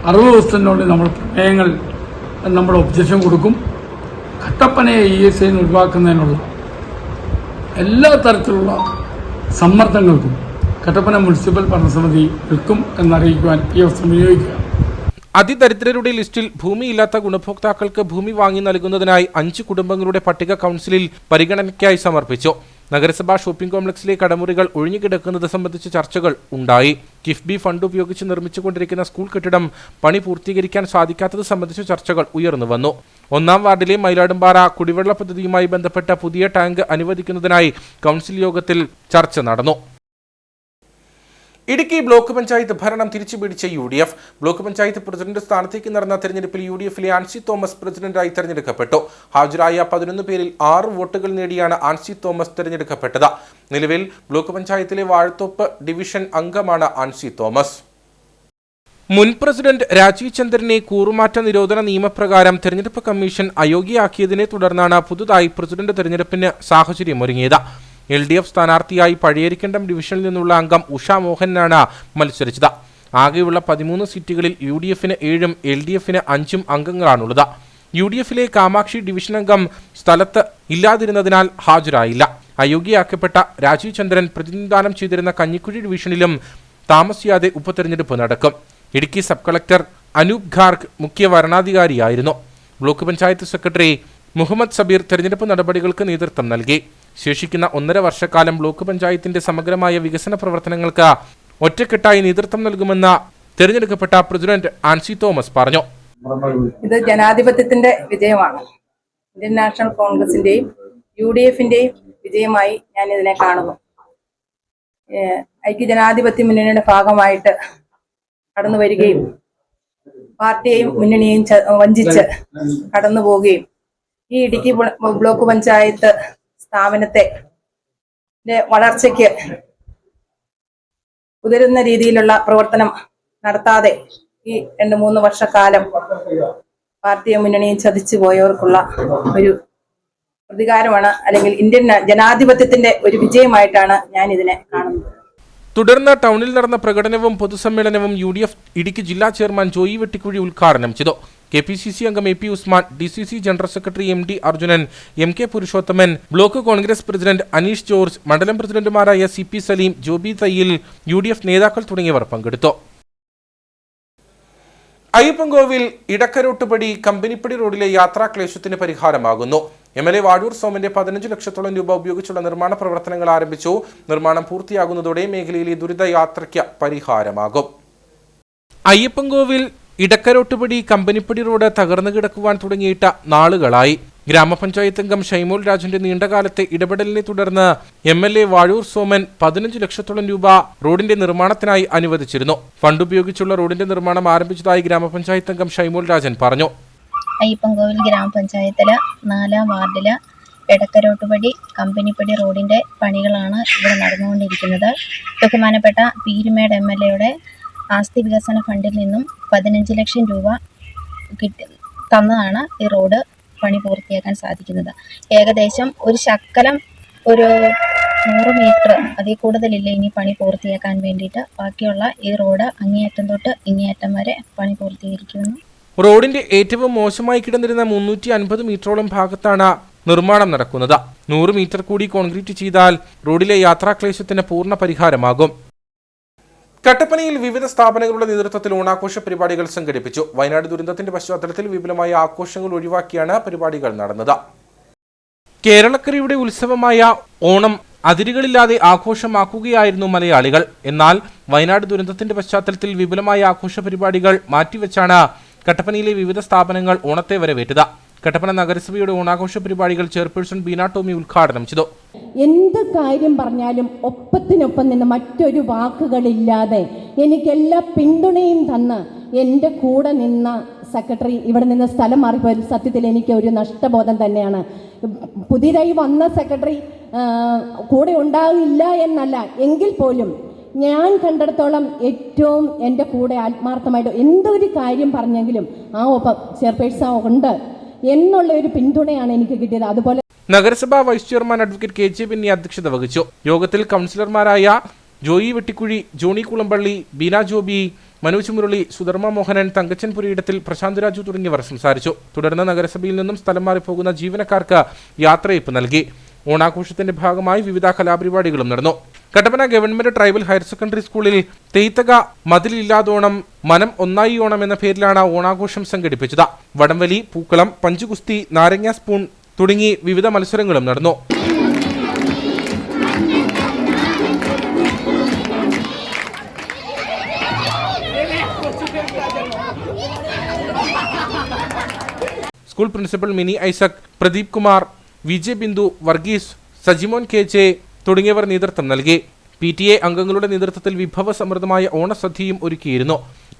60 ദിവസത്തിനുള്ളിൽ നമ്മൾ പ്രമേയങ്ങൾ നമ്മൾ ഒബ്ജക്ഷൻ കൊടുക്കും. കട്ടപ്പനയെ ESI ഒഴിവാക്കുന്നതിനുള്ള എല്ലാ തരത്തിലുള്ള സമ്മർദ്ദങ്ങൾക്കും കട്ടപ്പന മുനിസിപ്പൽ ഭരണസമിതി നിൽക്കും എന്നറിയിക്കുവാൻ ഈ അവസരം വിനിയോഗിക്കുക. അതിദരിദ്രരുടെ ലിസ്റ്റിൽ ഭൂമിയില്ലാത്ത ഗുണഭോക്താക്കൾക്ക് ഭൂമി വാങ്ങി നൽകുന്നതിനായി 5 കുടുംബങ്ങളുടെ പട്ടിക കൗൺസിലിൽ പരിഗണനയ്ക്കായി സമർപ്പിച്ചു. നഗരസഭാ ഷോപ്പിംഗ് കോംപ്ലക്സിലെ കടമുറികൾ ഒഴിഞ്ഞുകിടക്കുന്നത് സംബന്ധിച്ച് ചർച്ചകൾ ഉണ്ടായി. കിഫ്ബി ഫണ്ട് ഉപയോഗിച്ച് നിർമ്മിച്ചുകൊണ്ടിരിക്കുന്ന സ്കൂൾ കെട്ടിടം പണി പൂർത്തീകരിക്കാൻ സാധിക്കാത്തത് സംബന്ധിച്ച് ചർച്ചകൾ ഉയർന്നു വന്നു. 1-ാം വാർഡിലെ മയിലാടുംപാറ കുടിവെള്ള പദ്ധതിയുമായി ബന്ധപ്പെട്ട പുതിയ ടാങ്ക് അനുവദിക്കുന്നതിനായി കൗൺസിൽ യോഗത്തിൽ ചർച്ച നടന്നു. ഇടുക്കി ബ്ലോക്ക് പഞ്ചായത്ത് ഭരണം തിരിച്ചുപിടിച്ച UDF. ബ്ലോക്ക് പഞ്ചായത്ത് പ്രസിഡന്റ് സ്ഥാനത്തേക്ക് നടന്ന തെരഞ്ഞെടുപ്പിൽ UDFിലെ ആൻസി തോമസ് പ്രസിഡന്റായി തെരഞ്ഞെടുക്കപ്പെട്ടു. ഹാജരായ 11 പേരിൽ 6 വോട്ടുകൾ നേടിയാണ് ആൻസി തോമസ് തെരഞ്ഞെടുക്കപ്പെട്ടത്. നിലവിൽ ബ്ലോക്ക് പഞ്ചായത്തിലെ വാഴത്തോപ്പ് ഡിവിഷൻ അംഗമാണ് ആൻസി തോമസ്. മുൻ പ്രസിഡന്റ് രാജീവ് ചന്ദ്രനെ കൂറുമാറ്റ നിരോധന നിയമപ്രകാരം തെരഞ്ഞെടുപ്പ് കമ്മീഷൻ അയോഗ്യയാക്കിയതിനെ തുടർന്നാണ് പുതുതായി പ്രസിഡന്റ് തെരഞ്ഞെടുപ്പിന് സാഹചര്യമൊരുങ്ങിയത്. LDF സ്ഥാനാർത്ഥിയായി പഴയരിക്കണ്ടം ഡിവിഷനിൽ നിന്നുള്ള അംഗം ഉഷ മോഹനാണ് മത്സരിച്ചത്. ആകെയുള്ള 13 സീറ്റുകളിൽ UDFിന് 7-ഉം LDFിന് 5-ഉം അംഗങ്ങളാണുള്ളത്. UDFിലെ കാമാക്ഷി ഡിവിഷൻ അംഗം സ്ഥലത്ത് ഇല്ലാതിരുന്നതിനാൽ ഹാജരായില്ല. അയോഗ്യയാക്കപ്പെട്ട രാജീവ് ചന്ദ്രൻ പ്രതിനിധാനം ചെയ്തിരുന്ന കഞ്ഞിക്കുഴി ഡിവിഷനിലും താമസിയാതെ ഉപതെരഞ്ഞെടുപ്പ് നടക്കും. ഇടുക്കി സബ് കളക്ടർ അനൂപ് ഖാർഗ് മുഖ്യ വരണാധികാരിയായിരുന്നു. ബ്ലോക്ക് പഞ്ചായത്ത് സെക്രട്ടറി മുഹമ്മദ് സബീർ തെരഞ്ഞെടുപ്പ് നടപടികൾക്ക് നേതൃത്വം നൽകി. ശേഷിക്കുന്ന 1.5 വർഷക്കാലം ബ്ലോക്ക് പഞ്ചായത്തിന്റെ സമഗ്രമായ വികസന പ്രവർത്തനങ്ങൾക്ക് ഒറ്റക്കെട്ടായി നേതൃത്വം നൽകുമെന്ന് തെരഞ്ഞെടുക്കപ്പെട്ട പ്രസിഡന്റ് ആൻസി തോമസ് പറഞ്ഞു. ഇത് ജനാധിപത്യത്തിന്റെ വിജയമാണ്. ഇന്ത്യൻ നാഷണൽ കോൺഗ്രസിന്റെയും UDFിന്റെയും വിജയമായി ഞാൻ ഇതിനെ കാണുന്നു. ഐക്യ ജനാധിപത്യ മുന്നണിയുടെ ഭാഗമായിട്ട് കടന്നു വരികയും പാർട്ടിയെയും മുന്നണിയെയും വഞ്ചിച്ച് കടന്നു പോവുകയും ഈ ഇടുക്കി ബ്ലോക്ക് പഞ്ചായത്ത് സ്ഥാപനത്തെ വളർച്ചയ്ക്ക് ഉതരുന്ന രീതിയിലുള്ള പ്രവർത്തനം നടത്താതെ ഈ 2-3 വർഷക്കാലം പാർട്ടിയും മുന്നണിയും ചതിച്ചു പോയവർക്കുള്ള ഒരു പ്രതികാരമാണ്, അല്ലെങ്കിൽ ഇന്ത്യൻ ജനാധിപത്യത്തിന്റെ ഒരു വിജയമായിട്ടാണ് ഞാൻ ഇതിനെ കാണുന്നത്. തുടർന്ന് ടൗണിൽ നടന്ന പ്രകടനവും പൊതുസമ്മേളനവും UDF ഇടുക്കി ജില്ലാ ചെയർമാൻ ജോയി വെട്ടിക്കുഴി ഉദ്ഘാടനം ചെയ്തു. KPCC അംഗം AP Usman, DCC general secretary MD Arjunan, MK Purushothaman, block Congress president Aneesh George, മണ്ഡലം പ്രസിഡന്റുമാരായ CP സലീം, ജോബി തയ്യിൽ, UDF നേതാക്കൾ തുടങ്ങിയവർ പങ്കെടുത്തു. അയ്യപ്പൻകോവിൽ ഇടക്കരോട്ടുപടി കമ്പനിപ്പടി റോഡിലെ യാത്രാക്ലേശത്തിന് പരിഹാരമാകുന്നു. MLA വാഴൂർ സോമന്റെ 15 ലക്ഷത്തോളം രൂപ ഉപയോഗിച്ചുള്ള നിർമ്മാണ പ്രവർത്തനങ്ങൾ ആരംഭിച്ചു. നിർമ്മാണം പൂർത്തിയാകുന്നതോടെ മേഖലയിലെ ദുരിതയാത്രയ്ക്ക് പരിഹാരമാകും. അയ്യപ്പൻകോവിൽ ഇടക്കരോട്ടുപടി കമ്പനിപ്പടി റോഡ് തകർന്നു കിടക്കുവാൻ തുടങ്ങിയിട്ട് നാളുകളായി. ഗ്രാമപഞ്ചായത്ത് അംഗം ഷൈമോൾ രാജന്റെ നീണ്ടകാലത്തെ ഇടപെടലിനെ തുടർന്ന് MLA വാഴൂർ സോമൻ 15 ലക്ഷത്തോളം രൂപ റോഡിന്റെ നിർമ്മാണത്തിനായി അനുവദിച്ചിരുന്നു. ഫണ്ട് ഉപയോഗിച്ചുള്ള റോഡിന്റെ നിർമ്മാണം ആരംഭിച്ചതായി ഗ്രാമപഞ്ചായത്ത് അംഗം ഷൈമോൾ രാജൻ പറഞ്ഞു. അയ്യപ്പൻകോവിൽ ഗ്രാമപഞ്ചായത്തിലെ 4-ാം വാർഡില് എടക്കരോട്ടുപടി കമ്പനിപ്പടി റോഡിന്റെ പണികളാണ് ഇവിടെ നടന്നുകൊണ്ടിരിക്കുന്നത്. ബഹുമാനപ്പെട്ട പീരുമേട് MLAയുടെ ആസ്തി വികസന ഫണ്ടിൽ നിന്നും 15 ലക്ഷം രൂപ തന്നതാണ് ഈ റോഡ് പണി പൂർത്തിയാക്കാൻ സാധിക്കുന്നത്. ഏകദേശം ഒരു ശക്കലം ഒരു 100 മീറ്റർ അതിൽ കൂടുതലില്ല ഇനി പണി പൂർത്തിയാക്കാൻ വേണ്ടിയിട്ട്. ബാക്കിയുള്ള ഈ റോഡ് അങ്ങേയറ്റം തൊട്ട് ഇങ്ങേയറ്റം വരെ പണി പൂർത്തീകരിക്കുന്നു. റോഡിന്റെ ഏറ്റവും മോശമായി കിടന്നിരുന്ന 350 മീറ്ററോളം ഭാഗത്താണ് നിർമ്മാണം നടക്കുന്നത്. 100 മീറ്റർ കൂടി കോൺക്രീറ്റ് ചെയ്താൽ റോഡിലെ യാത്രാക്ലേശത്തിന് പൂർണ്ണ പരിഹാരമാകും. കട്ടപ്പനയിൽ വിവിധ സ്ഥാപനങ്ങളുടെ നേതൃത്വത്തിൽ ഓണാഘോഷ പരിപാടികൾ സംഘടിപ്പിച്ചു. വയനാട് ദുരന്തത്തിന്റെ പശ്ചാത്തലത്തിൽ വിപുലമായ ആഘോഷങ്ങൾ ഒഴിവാക്കിയാണ് പരിപാടികൾ നടന്നത്. കേരളക്കരയുടെ ഉത്സവമായ ഓണം അതിരുകളില്ലാതെ ആഘോഷമാക്കുകയായിരുന്നു മലയാളികൾ. എന്നാൽ വയനാട് ദുരന്തത്തിന്റെ പശ്ചാത്തലത്തിൽ വിപുലമായ ആഘോഷ പരിപാടികൾ മാറ്റിവെച്ചാണ് കട്ടപ്പനയിലെ വിവിധ സ്ഥാപനങ്ങൾ ഓണത്തെ വരവേറ്റത്. കട്ടപ്പന നഗരസഭയുടെ ഓണാഘോഷ പരിപാടികൾ ചെയർപേഴ്സൺ ബീന ടോമി ഉദ്ഘാടനം ചെയ്തു. എന്ത് കാര്യം പറഞ്ഞാലും ഒപ്പത്തിനൊപ്പം നിന്ന് മറ്റൊരു വാക്കുകളില്ലാതെ എനിക്കെല്ലാ പിന്തുണയും തന്ന് എൻ്റെ കൂടെ നിന്ന സെക്രട്ടറി ഇവിടെ നിന്ന് സ്ഥലം മാറിപ്പോയത് സത്യത്തിൽ എനിക്ക് ഒരു നഷ്ടബോധം തന്നെയാണ്. പുതിയതായി വന്ന സെക്രട്ടറി കൂടെ ഉണ്ടാകില്ല എന്നല്ല, എങ്കിൽ പോലും ഞാൻ കണ്ടിടത്തോളം ഏറ്റവും എൻ്റെ കൂടെ ആത്മാർത്ഥമായിട്ട് എന്തൊരു കാര്യം പറഞ്ഞെങ്കിലും ആ ഒപ്പം ചെയർപേഴ്സൺ ഉണ്ട് എന്നുള്ള ഒരു പിന്തുണയാണ് എനിക്ക് കിട്ടിയത്. അതുപോലെ നഗരസഭാ vice chairman advocate KJ Benny അധ്യക്ഷത വഹിച്ചു. യോഗത്തിൽ കൗൺസിലർമാരായ ജോയി വെട്ടിക്കുഴി, ജോണി കുളമ്പള്ളി, ബീന ജോബി, മനോജ് മുരളി, സുധർമ്മ മോഹനൻ, തങ്കച്ചൻ പുരയിടത്തിൽ, പ്രശാന്ത് രാജു തുടങ്ങിയവർ സംസാരിച്ചു. തുടർന്ന് നഗരസഭയിൽ നിന്നും സ്ഥലം മാറിപ്പോകുന്ന ജീവനക്കാർക്ക് യാത്രയയപ്പ് നൽകി. ഓണാഘോഷത്തിന്റെ ഭാഗമായി വിവിധ കലാപരിപാടികളും നടന്നു. Kattappana government tribal higher secondary സ്കൂളിൽ തെയ്ത്തക മതിലില്ലാതോണം മനം ഒന്നായി ഓണം എന്ന പേരിലാണ് ഓണാഘോഷം സംഘടിപ്പിച്ചത്. വടംവലി, പൂക്കളം, പഞ്ചുകുസ്തി, നാരങ്ങ സ്പൂൺ തുടങ്ങി വിവിധ മത്സരങ്ങളും നടന്നു. School principal mini Isaac, Pradeep Kumar, VJ Bindu, Varghese, Sajimon KJ തുടങ്ങിയവർ നേതൃത്വം നൽകി. PTA അംഗങ്ങളുടെ നേതൃത്വത്തിൽ വിഭവസമൃദ്ധമായ ഓണസദ്യയും ഒരുക്കിയിരുന്നു.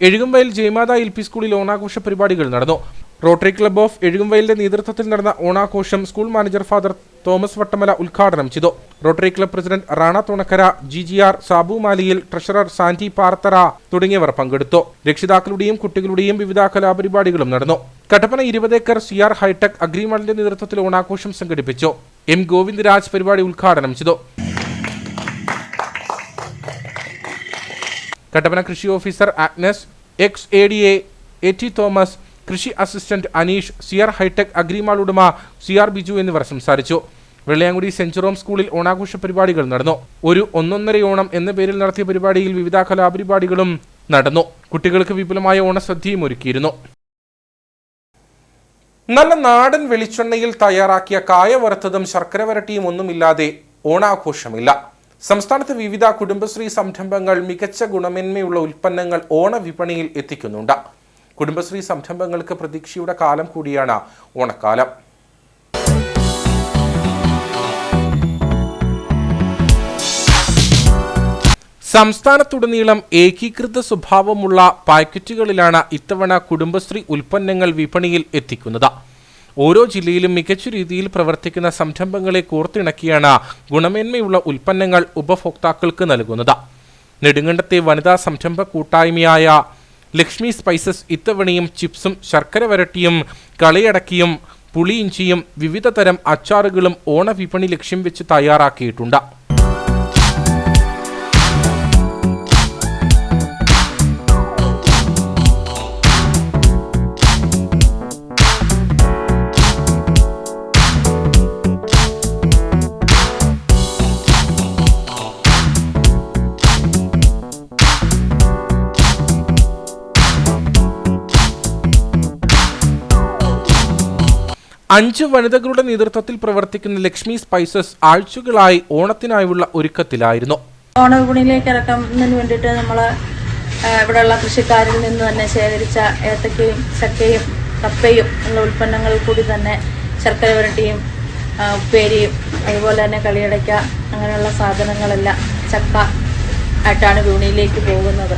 എഴുകുംവയൽ ജയമാത LP സ്കൂളിൽ ഓണാഘോഷ പരിപാടികൾ നടന്നു. റോട്ടറി ക്ലബ്ബ് ഓഫ് എഴുകുംവയലിന്റെ നേതൃത്വത്തിൽ നടന്ന ഓണാഘോഷം school manager father Thomas Vattamala ഉദ്ഘാടനം ചെയ്തു. Rotary club president Rana Thunakkara, GGR, Sabu Maliyil, treasurer Santy Parthara തുടങ്ങിയവർ പങ്കെടുത്തു. രക്ഷിതാക്കളുടെയും കുട്ടികളുടെയും വിവിധ കലാപരിപാടികളും നടന്നു. കട്ടപ്പന 20 ഏക്കർ CR ഹൈടെക് അഗ്രിമാളിന്റെ നേതൃത്വത്തിൽ ഓണാഘോഷം സംഘടിപ്പിച്ചു. M ഗോവിന്ദരാജ് പരിപാടി ഉദ്ഘാടനം ചെയ്തു. കട്ടപ്പന കൃഷി officer Agnes, XADA AT Thomas, കൃഷി അസിസ്റ്റന്റ് അനീഷ്, CR ഹൈടെക് അഗ്രിമാൾ ഉടമ CR ബിജു എന്നിവർ സംസാരിച്ചു. വെള്ളയാങ്കുടി സെന്റ് ജെറോം സ്കൂളിൽ ഓണാഘോഷ പരിപാടികൾ നടന്നു. ഒരു 1.5 ഓണം എന്ന പേരിൽ നടത്തിയ പരിപാടിയിൽ വിവിധ കലാപരിപാടികളും നടന്നു. കുട്ടികൾക്ക് വിപുലമായ ഓണസദ്യയും ഒരുക്കിയിരുന്നു. നല്ല നാടൻ വെളിച്ചെണ്ണയിൽ തയ്യാറാക്കിയ കായ വറുത്തതും ശർക്കര വരട്ടിയും ഒന്നുമില്ലാതെ ഓണാഘോഷമില്ല. സംസ്ഥാനത്ത് വിവിധ കുടുംബശ്രീ സംരംഭങ്ങൾ മികച്ച ഗുണമേന്മയുള്ള ഉൽപ്പന്നങ്ങൾ ഓണവിപണിയിൽ എത്തിക്കുന്നുണ്ട്. കുടുംബശ്രീ സംരംഭങ്ങൾക്ക് പ്രതീക്ഷയുടെ കാലം കൂടിയാണ് ഓണക്കാലം. സംസ്ഥാനത്തുടനീളം ഏകീകൃത സ്വഭാവമുള്ള പാക്കറ്റുകളിലാണ് ഇത്തവണ കുടുംബശ്രീ ഉൽപ്പന്നങ്ങൾ വിപണിയിൽ എത്തിക്കുന്നത്. ഓരോ ജില്ലയിലും മികച്ച രീതിയിൽ പ്രവർത്തിക്കുന്ന സംരംഭങ്ങളെ കോർത്തിണക്കിയാണ് ഗുണമേന്മയുള്ള ഉൽപ്പന്നങ്ങൾ ഉപഭോക്താക്കൾക്ക് നൽകുന്നത്. നെടുങ്കണ്ടത്തെ വനിതാ സംരംഭ കൂട്ടായ്മയായ ലക്ഷ്മി സ്പൈസസ് ഇത്തവണയും ചിപ്സും ശർക്കര വരട്ടിയും കളിയടക്കിയും പുളിയിഞ്ചിയും വിവിധ തരം അച്ചാറുകളും ഓണവിപണി ലക്ഷ്യം വെച്ച് തയ്യാറാക്കിയിട്ടുണ്ട്. അഞ്ച് വനിതകളുടെ നേതൃത്വത്തിൽ പ്രവർത്തിക്കുന്ന ലക്ഷ്മി സ്പൈസസ് ആഴ്ചകളായി ഓണത്തിനായുള്ള ഒരുക്കത്തിലായിരുന്നു. ഓണവിപണിയിലേക്ക് ഇറക്കുന്നതിന് വേണ്ടിയിട്ട് നമ്മൾ ഇവിടെയുള്ള കൃഷിക്കാരിൽ നിന്ന് തന്നെ ശേഖരിച്ച ഏത്തക്കയും ചക്കയും കപ്പയും ഉള്ള ഉൽപ്പന്നങ്ങൾ കൂടി തന്നെ ശർക്കര വരട്ടിയും ഉപ്പേരിയും അതുപോലെ തന്നെ കളിയടയ്ക്ക അങ്ങനെയുള്ള സാധനങ്ങളെല്ലാം ചക്ക ആയിട്ടാണ് വിപണിയിലേക്ക് പോകുന്നത്.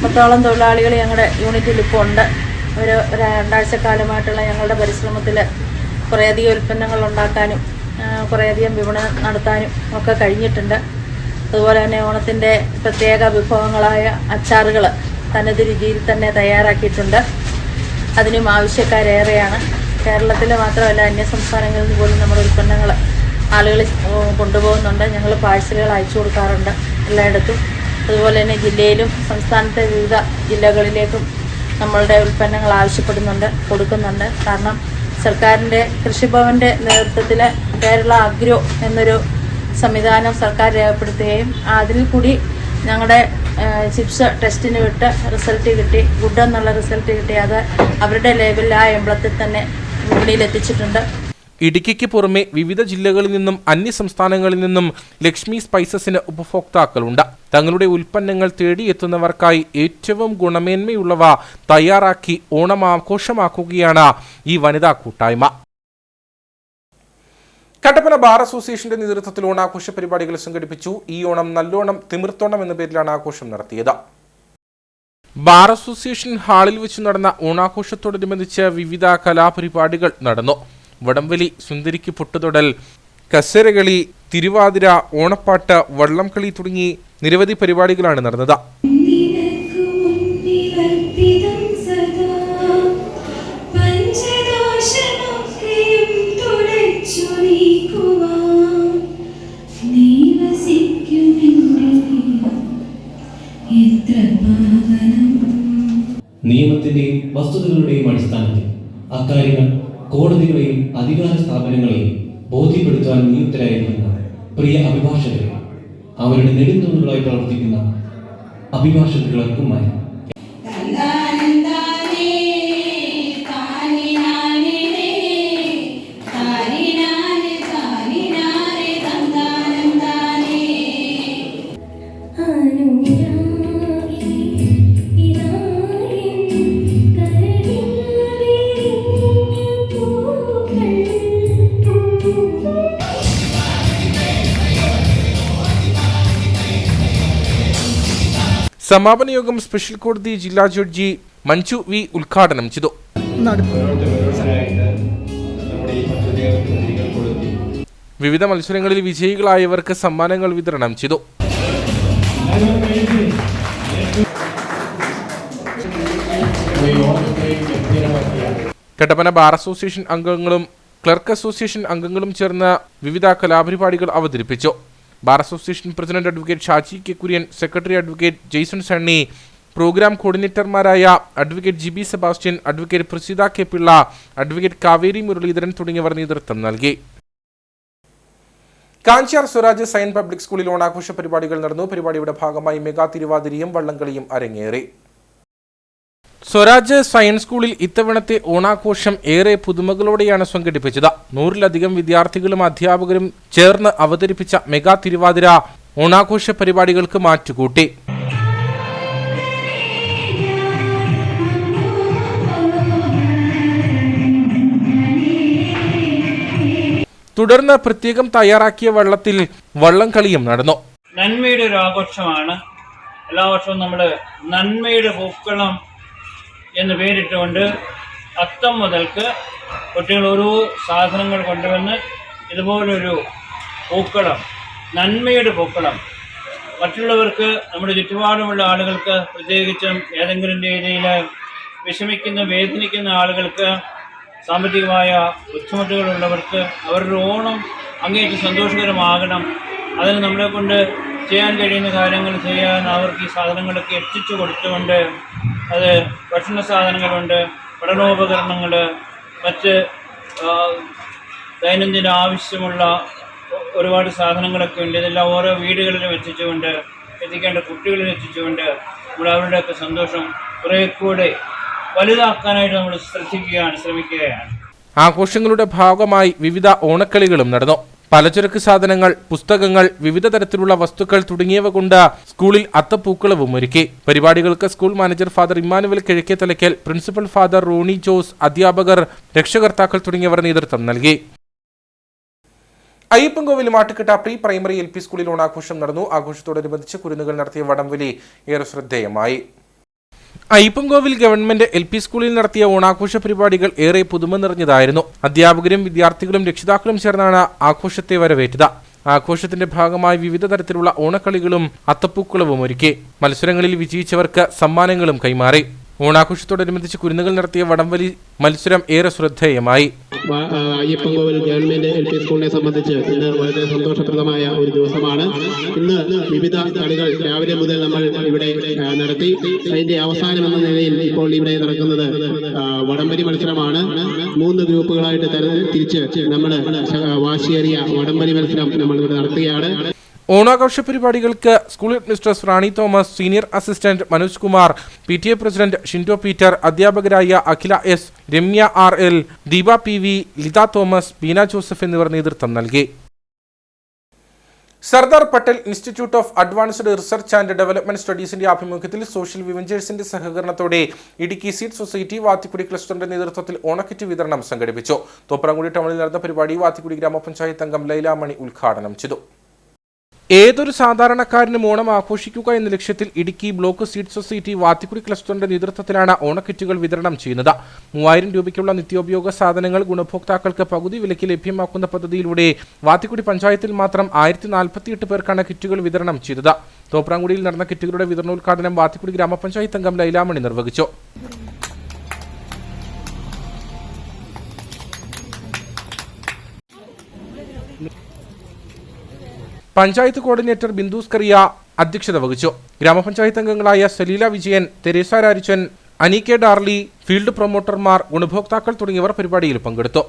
10ഓളം തൊഴിലാളികൾ ഞങ്ങളുടെ യൂണിറ്റിൽ ഇപ്പോൾ ഉണ്ട്. ഒരു 2 ആഴ്ചക്കാലമായിട്ടുള്ള ഞങ്ങളുടെ പരിശ്രമത്തിൽ കുറേയധികം ഉൽപ്പന്നങ്ങൾ ഉണ്ടാക്കാനും കുറേയധികം വിപണനം നടത്താനും ഒക്കെ കഴിഞ്ഞിട്ടുണ്ട്. അതുപോലെ തന്നെ ഓണത്തിൻ്റെ പ്രത്യേക വിഭവങ്ങളായ അച്ചാറുകൾ തനത് രുചിയിൽ തന്നെ തയ്യാറാക്കിയിട്ടുണ്ട്. അതിനും ആവശ്യക്കാരേറെയാണ്. കേരളത്തിൽ മാത്രമല്ല അന്യ സംസ്ഥാനങ്ങളിൽ നിന്ന് പോലും നമ്മുടെ ഉൽപ്പന്നങ്ങൾ ആളുകൾ കൊണ്ടുപോകുന്നുണ്ട്. ഞങ്ങൾ പാഴ്സലുകൾ അയച്ചു കൊടുക്കാറുണ്ട് എല്ലായിടത്തും. അതുപോലെ തന്നെ ജില്ലയിലും സംസ്ഥാനത്തെ വിവിധ ജില്ലകളിലേക്കും നമ്മളുടെ ഉൽപ്പന്നങ്ങൾ ആവശ്യപ്പെടുന്നുണ്ട്, കൊടുക്കുന്നുണ്ട്. കാരണം സർക്കാരിൻ്റെ കൃഷിഭവൻ്റെ നേതൃത്വത്തിൽ കേരള അഗ്രോ എന്നൊരു സംവിധാനം സർക്കാർ രേഖപ്പെടുത്തുകയും അതിൽ കൂടി ഞങ്ങളുടെ ചിപ്സ് ടെസ്റ്റിന് വിട്ട് റിസൾട്ട് കിട്ടി, ഗുഡ് എന്നുള്ള റിസൾട്ട് കിട്ടി. അത് അവരുടെ ലേബലിൽ ആ എംബ്ലത്തിൽ തന്നെ വിപണിയിൽ എത്തിച്ചിട്ടുണ്ട്. ഇടുക്കിക്ക് പുറമെ വിവിധ ജില്ലകളിൽ നിന്നും അന്യ സംസ്ഥാനങ്ങളിൽ നിന്നും ലക്ഷ്മി സ്പൈസസിന് ഉപഭോക്താക്കളുണ്ട്. തങ്ങളുടെ ഉൽപ്പന്നങ്ങൾ തേടിയെത്തുന്നവർക്കായി ഏറ്റവും ഗുണമേന്മയുള്ളവ തയ്യാറാക്കി ഓണം ആഘോഷമാക്കുകയാണ് ഈ വനിതാ കൂട്ടായ്മ. കട്ടപ്പന ബാർ അസോസിയേഷന്റെ നേതൃത്വത്തിൽ ഓണാഘോഷ പരിപാടികൾ സംഘടിപ്പിച്ചു. ഈ ഓണം നല്ലോണം തിമിർത്തോണം എന്ന പേരിലാണ് ആഘോഷം നടത്തിയത്. ബാർ അസോസിയേഷൻ ഹാളിൽ വെച്ച് നടന്ന ഓണാഘോഷത്തോടനുബന്ധിച്ച് വിവിധ കലാപരിപാടികൾ നടന്നു. വടംവലി, സുന്ദരിക്ക് പൊട്ടുതൊടൽ, കസേരകളി, തിരുവാതിര, ഓണപ്പാട്ട്, വള്ളംകളി തുടങ്ങി നിരവധി പരിപാടികളാണ് നടന്നത്. നിയമത്തിന്റെയും വസ്തുതകളുടെയും അടിസ്ഥാനത്തിൽ അക്കാര്യങ്ങൾ കോടതികളെയും അധികാര സ്ഥാപനങ്ങളെയും ബോധ്യപ്പെടുത്താൻ നിയുക്തരായിരിക്കുന്ന പ്രിയ അഭിഭാഷകരെ, അവരുടെ നെടുന്തൂണുകളായി പ്രവർത്തിക്കുന്ന അഭിഭാഷകർക്കുമായി സമാപന യോഗം സ്പെഷ്യൽ കോടതി ജില്ലാ ജഡ്ജി മഞ്ജു വി ഉദ്ഘാടനം ചെയ്തു. വിവിധ മത്സരങ്ങളിൽ വിജയികളായവർക്ക് സമ്മാനങ്ങൾ വിതരണം ചെയ്തു. കട്ടപ്പന ബാർ അസോസിയേഷൻ അംഗങ്ങളും ക്ലർക്ക് അസോസിയേഷൻ അംഗങ്ങളും ചേർന്ന് വിവിധ കലാപരിപാടികൾ അവതരിപ്പിച്ചു. Bar association president advocate Shaji K Kurian, secretary advocate Jaison Sunny, programme കോർഡിനേറ്റർമാരായ advocate G B Sebastian, advocate Praseetha K Pillai, advocate Kaveri Muraleedharan തുടങ്ങിയവർ നേതൃത്വം നൽകി. കാഞ്ചാർ സ്വരാജ് സയൻ പബ്ലിക് സ്കൂളിൽ ഓണാഘോഷ പരിപാടികൾ നടന്നു. പരിപാടിയുടെ ഭാഗമായി മെഗാ തിരുവാതിരയും വള്ളംകളിയും അരങ്ങേറി. സ്വരാജ് സയൻസ് സ്കൂളിൽ ഇത്തവണത്തെ ഓണാഘോഷം ഏറെ പുതുമകളോടെയാണ് സംഘടിപ്പിച്ചത്. 100-ലധികം വിദ്യാർത്ഥികളും അധ്യാപകരും ചേർന്ന് അവതരിപ്പിച്ച മെഗാ തിരുവാതിര ഓണാഘോഷ പരിപാടികൾക്ക് മാറ്റുകൂട്ടി. തുടർന്ന് പ്രത്യേകം തയ്യാറാക്കിയ വള്ളത്തിൽ വള്ളംകളിയും നടന്നു. നന്മയുടെ ഒരു ആഘോഷമാണ്. എല്ലാ വർഷവും നമ്മൾ നന്മയുടെ പൂക്കളം എന്ന് പേരിട്ടുകൊണ്ട് അത്തം മുതൽക്ക് കുട്ടികൾ ഓരോ സാധനങ്ങൾ കൊണ്ടുവന്ന് ഇതുപോലൊരു പൂക്കളം, നന്മയുടെ പൂക്കളം, മറ്റുള്ളവർക്ക് നമ്മുടെ ചുറ്റുപാടുമുള്ള ആളുകൾക്ക്, പ്രത്യേകിച്ചും ഏതെങ്കിലും രീതിയിൽ വിഷമിക്കുന്ന വേദനിക്കുന്ന ആളുകൾക്ക് സാമ്പത്തികമായ ബുദ്ധിമുട്ടുകളുള്ളവർക്ക് അവരുടെ ഓണം അങ്ങേയറ്റം സന്തോഷകരമാകണം. അതിന് നമ്മളെ കൊണ്ട് ചെയ്യാൻ കഴിയുന്ന കാര്യങ്ങൾ ചെയ്യാൻ അവർക്ക് ഈ സാധനങ്ങളൊക്കെ എത്തിച്ചു കൊടുത്തുകൊണ്ട്, അത് ഭക്ഷണ സാധനങ്ങളുണ്ട്, പഠനോപകരണങ്ങൾ, മറ്റ് ദൈനംദിന ആവശ്യമുള്ള ഒരുപാട് സാധനങ്ങളൊക്കെ ഉണ്ട്. ഇതെല്ലാം ഓരോ വീടുകളിലും എത്തിക്കേണ്ട കുട്ടികളിൽ എത്തിച്ചുകൊണ്ട് നമ്മൾ അവരുടെയൊക്കെ സന്തോഷം കുറേ കൂടെ വലുതാക്കാനായിട്ട് നമ്മൾ ശ്രമിക്കുകയാണ്. ആഘോഷങ്ങളുടെ ഭാഗമായി വിവിധ ഓണക്കളികളും നടന്നു. പലചരക്ക് സാധനങ്ങൾ, പുസ്തകങ്ങൾ, വിവിധ തരത്തിലുള്ള വസ്തുക്കൾ തുടങ്ങിയവ കൊണ്ട് സ്കൂളിൽ അത്തപ്പൂക്കളവും ഒരുക്കി. പരിപാടികൾക്ക് school manager father Emmanuel Kizhakkethalakkal, principal father Ronnie Jose, അധ്യാപകർ, രക്ഷകർത്താക്കൾ തുടങ്ങിയവർ നേതൃത്വം നൽകി. Ayyappankovil Mattukatta pre primary LP സ്കൂളിൽ ഓണാഘോഷം നടന്നു. ആഘോഷത്തോടനുബന്ധിച്ച് കുരുന്നുകൾ നടത്തിയ വടംവലി ഏറെ ശ്രദ്ധേയമായി. അയ്യപ്പൻകോവിൽ ഗവൺമെന്റ് LP സ്കൂളിൽ നടത്തിയ ഓണാഘോഷ പരിപാടികൾ ഏറെ പുതുമ നിറഞ്ഞതായിരുന്നു. അധ്യാപകരും വിദ്യാർത്ഥികളും രക്ഷിതാക്കളും ചേർന്നാണ് ആഘോഷത്തെ വരവേറ്റത്. ആഘോഷത്തിന്റെ ഭാഗമായി വിവിധ തരത്തിലുള്ള ഓണക്കളികളും അത്തപ്പൂക്കളവും ഒരുക്കി. മത്സരങ്ങളിൽ വിജയിച്ചവർക്ക് സമ്മാനങ്ങളും കൈമാറി. ഓണാഘോഷത്തോടനുബന്ധിച്ച് കുരുന്നുകൾ നടത്തിയ വടംവലി മത്സരം ഏറെ ശ്രദ്ധേയമായി. അയ്യപ്പൻകോവിൽ ഗവൺമെന്റ് LP സ്കൂളിനെ സംബന്ധിച്ച് ഇന്ന് വളരെ സന്തോഷപ്രദമായ ഒരു ദിവസമാണ്. ഇന്ന് വിവിധ കളികൾ രാവിലെ മുതൽ നമ്മൾ ഇവിടെ നടത്തി. അതിന്റെ അവസാനം എന്ന നിലയിൽ ഇപ്പോൾ ഇവിടെ നടക്കുന്നത് വടംവലി മത്സരമാണ്. 3 ഗ്രൂപ്പുകളായിട്ട് തിരിച്ച് നമ്മൾ വാശിയേറിയ വടംവലി മത്സരം നമ്മൾ ഇവിടെ നടത്തുകയാണ്. ഓണാഘോഷ പരിപാടികൾക്ക് school headmistress Rani Thomas, senior assistant Manoj Kumar, PTA president Shindo Peter, അധ്യാപകരായ Akhila S, Ramya RL, Deepa PV, Litha Thomas, Beena Joseph എന്നിവർ നേതൃത്വം നൽകി. Sardar Patel institute of advanced research and development സ്റ്റഡീസിന്റെ ആഭിമുഖ്യത്തിൽ സോഷ്യൽ വിവഞ്ചേഴ്സിന്റെ സഹകരണത്തോടെ ഇടുക്കി സീഡ് സൊസൈറ്റി വാത്തിക്കുടി ക്ലസ്റ്ററിന്റെ നേതൃത്വത്തിൽ ഓണക്കിറ്റ് വിതരണം സംഘടിപ്പിച്ചു. തോപ്രാംകുടി ടൗണിൽ നടന്ന പരിപാടി വാത്തിക്കുടി ഗ്രാമപഞ്ചായത്ത് അംഗം ലൈലാമണി ഉദ്ഘാടനം ചെയ്തു. ഏതൊരു സാധാരണക്കാരനും ഓണം ആഘോഷിക്കുക എന്ന ലക്ഷ്യത്തിൽ Idukki block seed society Vathikkudi ക്ലസ്റ്ററിന്റെ നേതൃത്വത്തിലാണ് ഓണക്കിറ്റുകൾ വിതരണം ചെയ്യുന്നത്. 3000 രൂപയ്ക്കുള്ള നിത്യോപയോഗ സാധനങ്ങൾ ഗുണഭോക്താക്കൾക്ക് പകുതി വിലയ്ക്ക് ലഭ്യമാക്കുന്ന പദ്ധതിയിലൂടെ വാത്തിക്കുടി പഞ്ചായത്തിൽ മാത്രം 1048 പേർക്കാണ് കിറ്റുകൾ വിതരണം ചെയ്തത്. തോപ്രാംകുടിയിൽ നടന്ന കിറ്റുകളുടെ വിതരണോദ്ഘാടനം വാത്തിക്കുടി ഗ്രാമപഞ്ചായത്ത് അംഗം ലൈലാമണി നിർവഹിച്ചു. പഞ്ചായത്ത് കോർഡിനേറ്റർ ബിന്ദുസ് കറിയ അധ്യക്ഷത വഹിച്ചു. ഗ്രാമപഞ്ചായത്ത് അംഗങ്ങളായ സലീല വിജയൻ, തെരേസ രാരിച്ചൻ, അനീകെ ഡാർലി, ഫീൽഡ് പ്രൊമോട്ടർമാർ, ഗുണഭോക്താക്കൾ തുടങ്ങിയവർ പരിപാടിയിൽ പങ്കെടുത്തു.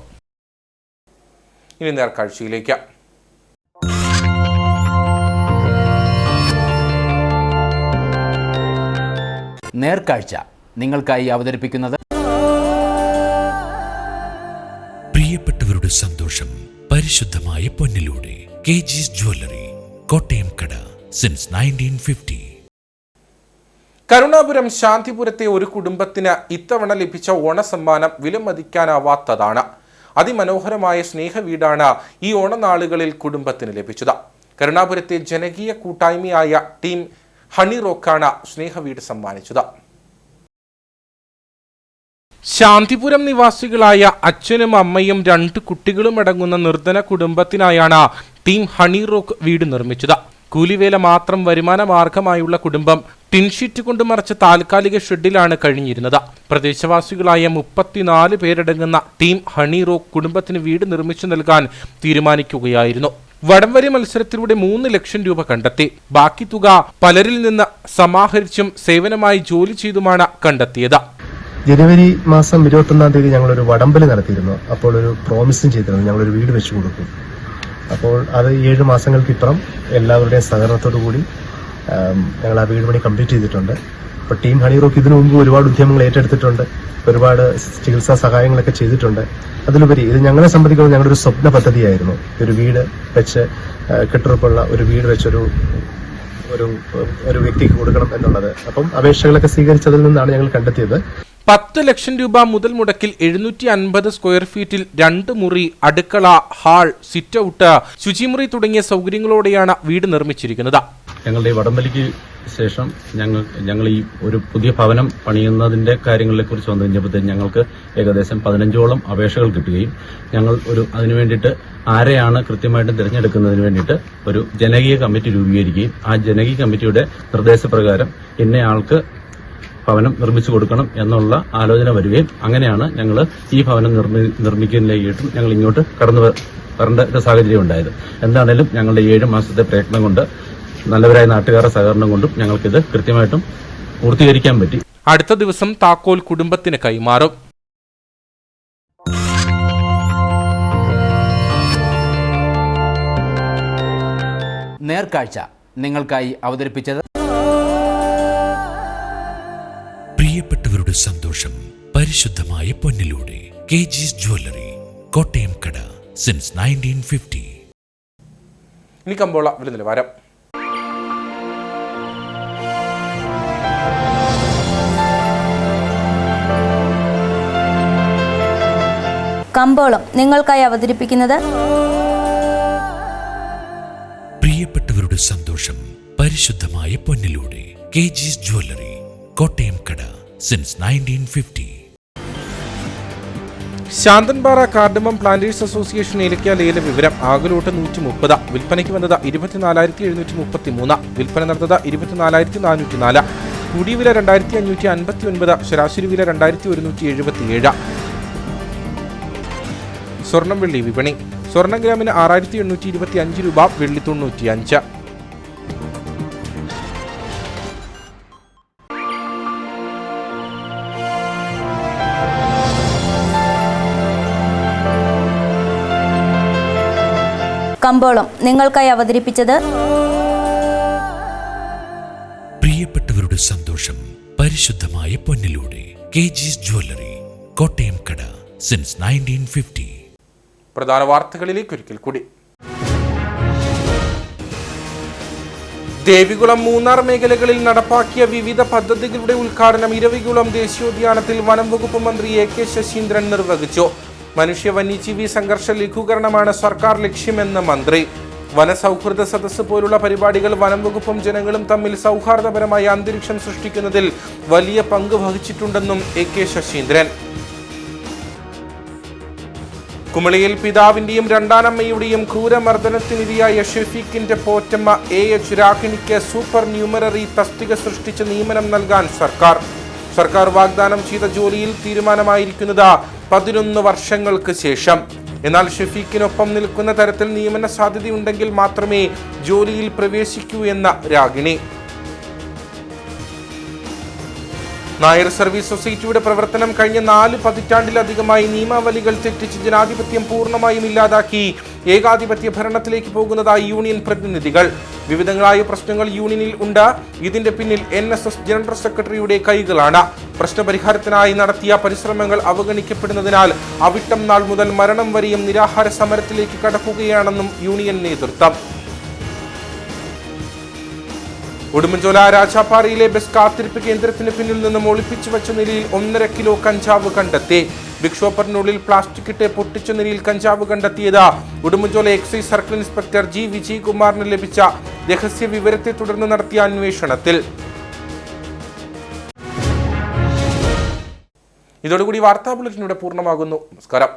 ഇനി നേർക്കാഴ്ചയിലേക്ക്. നേർക്കാഴ്ച നിങ്ങൾക്കായി അവതരിപ്പിക്കുന്നത് പ്രിയപ്പെട്ടവരുടെ സന്തോഷം പരിശുദ്ധമായ പൊന്നിലൂടെ KG's ജ്വല്ലറി, കോട്ടയം കട, സിൻസ് 1950. കരുണാപുരം ശാന്തിപുരത്തെ ഒരു കുടുംബത്തിന് ഇത്തവണ ലഭിച്ച ഓണസമ്മാനം വിലമതിക്കാനാവാത്തതാണ്. അതിമനോഹരമായ സ്നേഹവീടാണ് ഈ ഓണനാളുകളിൽ കുടുംബത്തിന് ലഭിച്ചത്. കരുണാപുരത്തെ ജനകീയ കൂട്ടായ്മയായ ടീം ഹണി റോക്കാണ് സ്നേഹവീട് സമ്മാനിച്ചത്. ശാന്തിപുരം നിവാസികളായ അച്ഛനും അമ്മയും 2 കുട്ടികളും അടങ്ങുന്ന നിർധന കുടുംബത്തിനായാണ് ടീം ഹണി റോക്ക് വീട് നിർമ്മിച്ചത്. കൂലിവേല മാത്രം വരുമാന മാർഗമായുള്ള കുടുംബം ടിൻഷീറ്റ് കൊണ്ട് മറച്ച താൽക്കാലിക ഷെഡിലാണ് കഴിഞ്ഞിരുന്നത്. പ്രദേശവാസികളായ 34 പേരടങ്ങുന്ന ടീം ഹണി റോക്ക് കുടുംബത്തിന് വീട് നിർമ്മിച്ചു നൽകാൻ തീരുമാനിക്കുകയായിരുന്നു. വടംവലി മത്സരത്തിലൂടെ 3 ലക്ഷം രൂപ കണ്ടെത്തി. ബാക്കി തുക പലരിൽ നിന്ന് സമാഹരിച്ചും സേവനമായി ജോലി ചെയ്തുമാണ് കണ്ടെത്തിയത്. ജനുവരി മാസം 21-ാം തീയതി ഞങ്ങളൊരു വടംവലി നടത്തിയിരുന്നു. അപ്പോൾ ഒരു പ്രോമിസും ചെയ്തിരുന്നു, ഞങ്ങളൊരു വീട് വെച്ചു കൊടുക്കും. അപ്പോൾ അത് 7 മാസങ്ങൾക്കിപ്പുറം എല്ലാവരുടെയും സഹകരണത്തോടു കൂടി ഞങ്ങൾ ആ വീട് പണി കംപ്ലീറ്റ് ചെയ്തിട്ടുണ്ട്. അപ്പോൾ ടീം ഹണി റോക്ക് ഇതിനു മുമ്പ് ഒരുപാട് ഉദ്യമങ്ങൾ ഏറ്റെടുത്തിട്ടുണ്ട്, ഒരുപാട് ചികിത്സാ സഹായങ്ങളൊക്കെ ചെയ്തിട്ടുണ്ട്. അതിലുപരി ഇത് ഞങ്ങളെ സംബന്ധിക്കുന്നത് ഞങ്ങളുടെ ഒരു സ്വപ്ന പദ്ധതിയായിരുന്നു. ഒരു വീട് വെച്ച് കെട്ടുറപ്പുള്ള ഒരു വീട് വെച്ചൊരു ഒരു വ്യക്തിക്ക് കൊടുക്കണം എന്നുള്ളത്. അപ്പം അപേക്ഷകളൊക്കെ സ്വീകരിച്ചതിൽ നിന്നാണ് ഞങ്ങൾ കണ്ടെത്തിയത്. 10 ലക്ഷം രൂപ മുതൽ മുടക്കിൽ 750 സ്ക്വയർ ഫീറ്റിൽ 2 മുറി, അടുക്കള, ഹാൾ, സിറ്റ് ഔട്ട്, ശുചിമുറി തുടങ്ങിയ സൗകര്യങ്ങളോടെയാണ് വീട് നിർമ്മിച്ചിരിക്കുന്നത്. ഞങ്ങളുടെ വടംവലിക്ക് ശേഷം ഞങ്ങൾ ഈ ഒരു പുതിയ ഭവനം പണിയുന്നതിന്റെ കാര്യങ്ങളെ കുറിച്ച് വന്നു കഴിഞ്ഞപ്പോൾ ഞങ്ങൾക്ക് ഏകദേശം 15ഓളം അപേക്ഷകൾ കിട്ടുകയും ഞങ്ങൾ അതിനു വേണ്ടിയിട്ട് ആരെയാണ് കൃത്യമായിട്ടും തിരഞ്ഞെടുക്കുന്നതിന് വേണ്ടിയിട്ട് ഒരു ജനകീയ കമ്മിറ്റി രൂപീകരിക്കുകയും ആ ജനകീയ കമ്മിറ്റിയുടെ നിർദ്ദേശപ്രകാരം ഇന്നയാൾക്ക് ഭവനം നിർമ്മിച്ചു കൊടുക്കണം എന്നുള്ള ആലോചന വരികയും അങ്ങനെയാണ് ഞങ്ങൾ ഈ ഭവനം നിർമ്മിക്കുന്നതിലേക്കും ഞങ്ങൾ ഇങ്ങോട്ട് കടന്നു വരേണ്ട ഒരു സാഹചര്യം ഉണ്ടായത്. എന്താണേലും ഞങ്ങളുടെ 7 മാസത്തെ പ്രയത്നം കൊണ്ട് നല്ലവരായ നാട്ടുകാരുടെ സഹകരണം കൊണ്ടും ഞങ്ങൾക്കിത് കൃത്യമായിട്ടും പൂർത്തീകരിക്കാൻ പറ്റി. അടുത്ത ദിവസം താക്കോൽ കുടുംബത്തിന് കൈമാറും. നേർക്കാഴ്ച നിങ്ങൾക്കായി അവതരിപ്പിച്ചത് പ്രിയപ്പെട്ടവരുടെ സന്തോഷം പരിശുദ്ധമായ പൊന്നിലൂടെ KG's ജ്വല്ലറി, കോട്ടയം കട, സിൻസ് 1950. ഇനി കമ്പോള വില നിലവാരം. കമ്പോളം നിങ്ങൾക്കായി അവതരിപ്പിക്കുന്നത് പ്രിയപ്പെട്ടവരുടെ സന്തോഷം പരിശുദ്ധമായ പൊന്നിലൂടെ KG's ജ്വല്ലറി, കോട്ടയം കട, since 1950. Santhanpara cardamom planters association ഏലക്ക ലേല വിവരം. ആകലോട്ട് 130, വിൽപ്പനയ്ക്ക് വന്നത് 24,733, വിൽപ്പന നടന്നത് 24,404. മുടി വില 2,559, ശരാശരി വില 2,177. സ്വർണം വെള്ളി വിപണി. സ്വർണം ഗ്രാമിന് 6,825 രൂപ, വെള്ളി 95. കമ്പോളം നിങ്ങൾക്കായി അവതരിപ്പിച്ചത് പ്രിയപ്പെട്ടവരുടെ സന്തോഷം പരിശുദ്ധമായ പൊന്നിലൂടെ KG's ജ്വല്ലറി, കോട്ടയം കട, സിൻസ് 1950. പ്രധാന വാർത്തകളിലേക്ക് ഒരിക്കൽ കൂടി. ദേവികുളം, മൂന്നാർ മേഖലകളിൽ നടപ്പാക്കിയ വിവിധ പദ്ധതികളുടെ ഉദ്ഘാടനം ഇരവികുളം ദേശീയോദ്യാനത്തിൽ വനം വകുപ്പ് മന്ത്രി AK ശശീന്ദ്രൻ നിർവഹിച്ചു. മനുഷ്യ വന്യജീവി സംഘർഷ ലഘൂകരണമാണ് സർക്കാർ ലക്ഷ്യമെന്ന് മന്ത്രി. വനസൗഹൃദ സദസ്സ് പോലുള്ള പരിപാടികൾ വനം വകുപ്പും ജനങ്ങളും തമ്മിൽ സൗഹാർദ്ദപരമായ അന്തരീക്ഷം സൃഷ്ടിക്കുന്നതിൽ വലിയ പങ്ക് വഹിച്ചിട്ടുണ്ടെന്നും AK ശശീന്ദ്രൻ. കുമളിയിൽ പിതാവിന്റെയും രണ്ടാനമ്മയുടെയും ക്രൂരമർദ്ദനത്തിനിരയായ ഷെഫീഖിന്റെ പോറ്റമ്മ AH രാഖിണിക്ക് സൂപ്പർ ന്യൂമററി തസ്തിക സൃഷ്ടിച്ച് നിയമനം നൽകാൻ സർക്കാർ വാഗ്ദാനം ചെയ്ത ജോലിയിൽ തീരുമാനമായിരിക്കുന്നത് 11 വർഷങ്ങൾക്ക് ശേഷം. എന്നാൽ ഷെഫീഖിനൊപ്പം നിൽക്കുന്ന തരത്തിൽ നിയമന സാധ്യതയുണ്ടെങ്കിൽ മാത്രമേ ജോലിയിൽ പ്രവേശിക്കൂ എന്ന രാഗിണി. നായർ സർവീസ് സൊസൈറ്റിയുടെ പ്രവർത്തനം കഴിഞ്ഞ 4 പതിറ്റാണ്ടിലധികമായി നിയമാവലികൾ തെറ്റിച്ച് ജനാധിപത്യം പൂർണ്ണമായും ഇല്ലാതാക്കി ഏകാധിപത്യ ഭരണത്തിലേക്ക് പോകുന്നതായി യൂണിയൻ പ്രതിനിധികൾ. വിവിധങ്ങളായ പ്രശ്നങ്ങൾ യൂണിയനിൽ ഉണ്ട്. ഇതിന്റെ പിന്നിൽ NSS ജനറൽ സെക്രട്ടറിയുടെ കൈകളാണ്. പ്രശ്നപരിഹാരത്തിനായി നടത്തിയ പരിശ്രമങ്ങൾ അവഗണിക്കപ്പെടുന്നതിനാൽ അവിട്ടം നാൾ മുതൽ മരണം വരെയും നിരാഹാര സമരത്തിലേക്ക് കടക്കുകയാണെന്നും യൂണിയൻ നേതൃത്വം. ഉടുമ്പൻചോല രാജാപ്പാറയിലെ ബസ് കാത്തിരിപ്പ് കേന്ദ്രത്തിന് പിന്നിൽ നിന്നും ഒളിപ്പിച്ചു വെച്ച നിലയിൽ 1.5 കിലോ കഞ്ചാവ് കണ്ടെത്തി. ബിഗ് ഷോപ്പറിനുള്ളിൽ പ്ലാസ്റ്റിക് ഇട്ട് പൊട്ടിച്ച നിലയിൽ കഞ്ചാവ് കണ്ടെത്തിയത് Udumbanchola excise circle inspector G വിജയകുമാറിന് ലഭിച്ച രഹസ്യ വിവരത്തെ തുടർന്ന് നടത്തിയ അന്വേഷണത്തിൽ. ഇതോടുകൂടി വാർത്താ ബുള്ളറ്റിൻ ഇവിടെ പൂർണ്ണമാകുന്നു. നമസ്കാരം.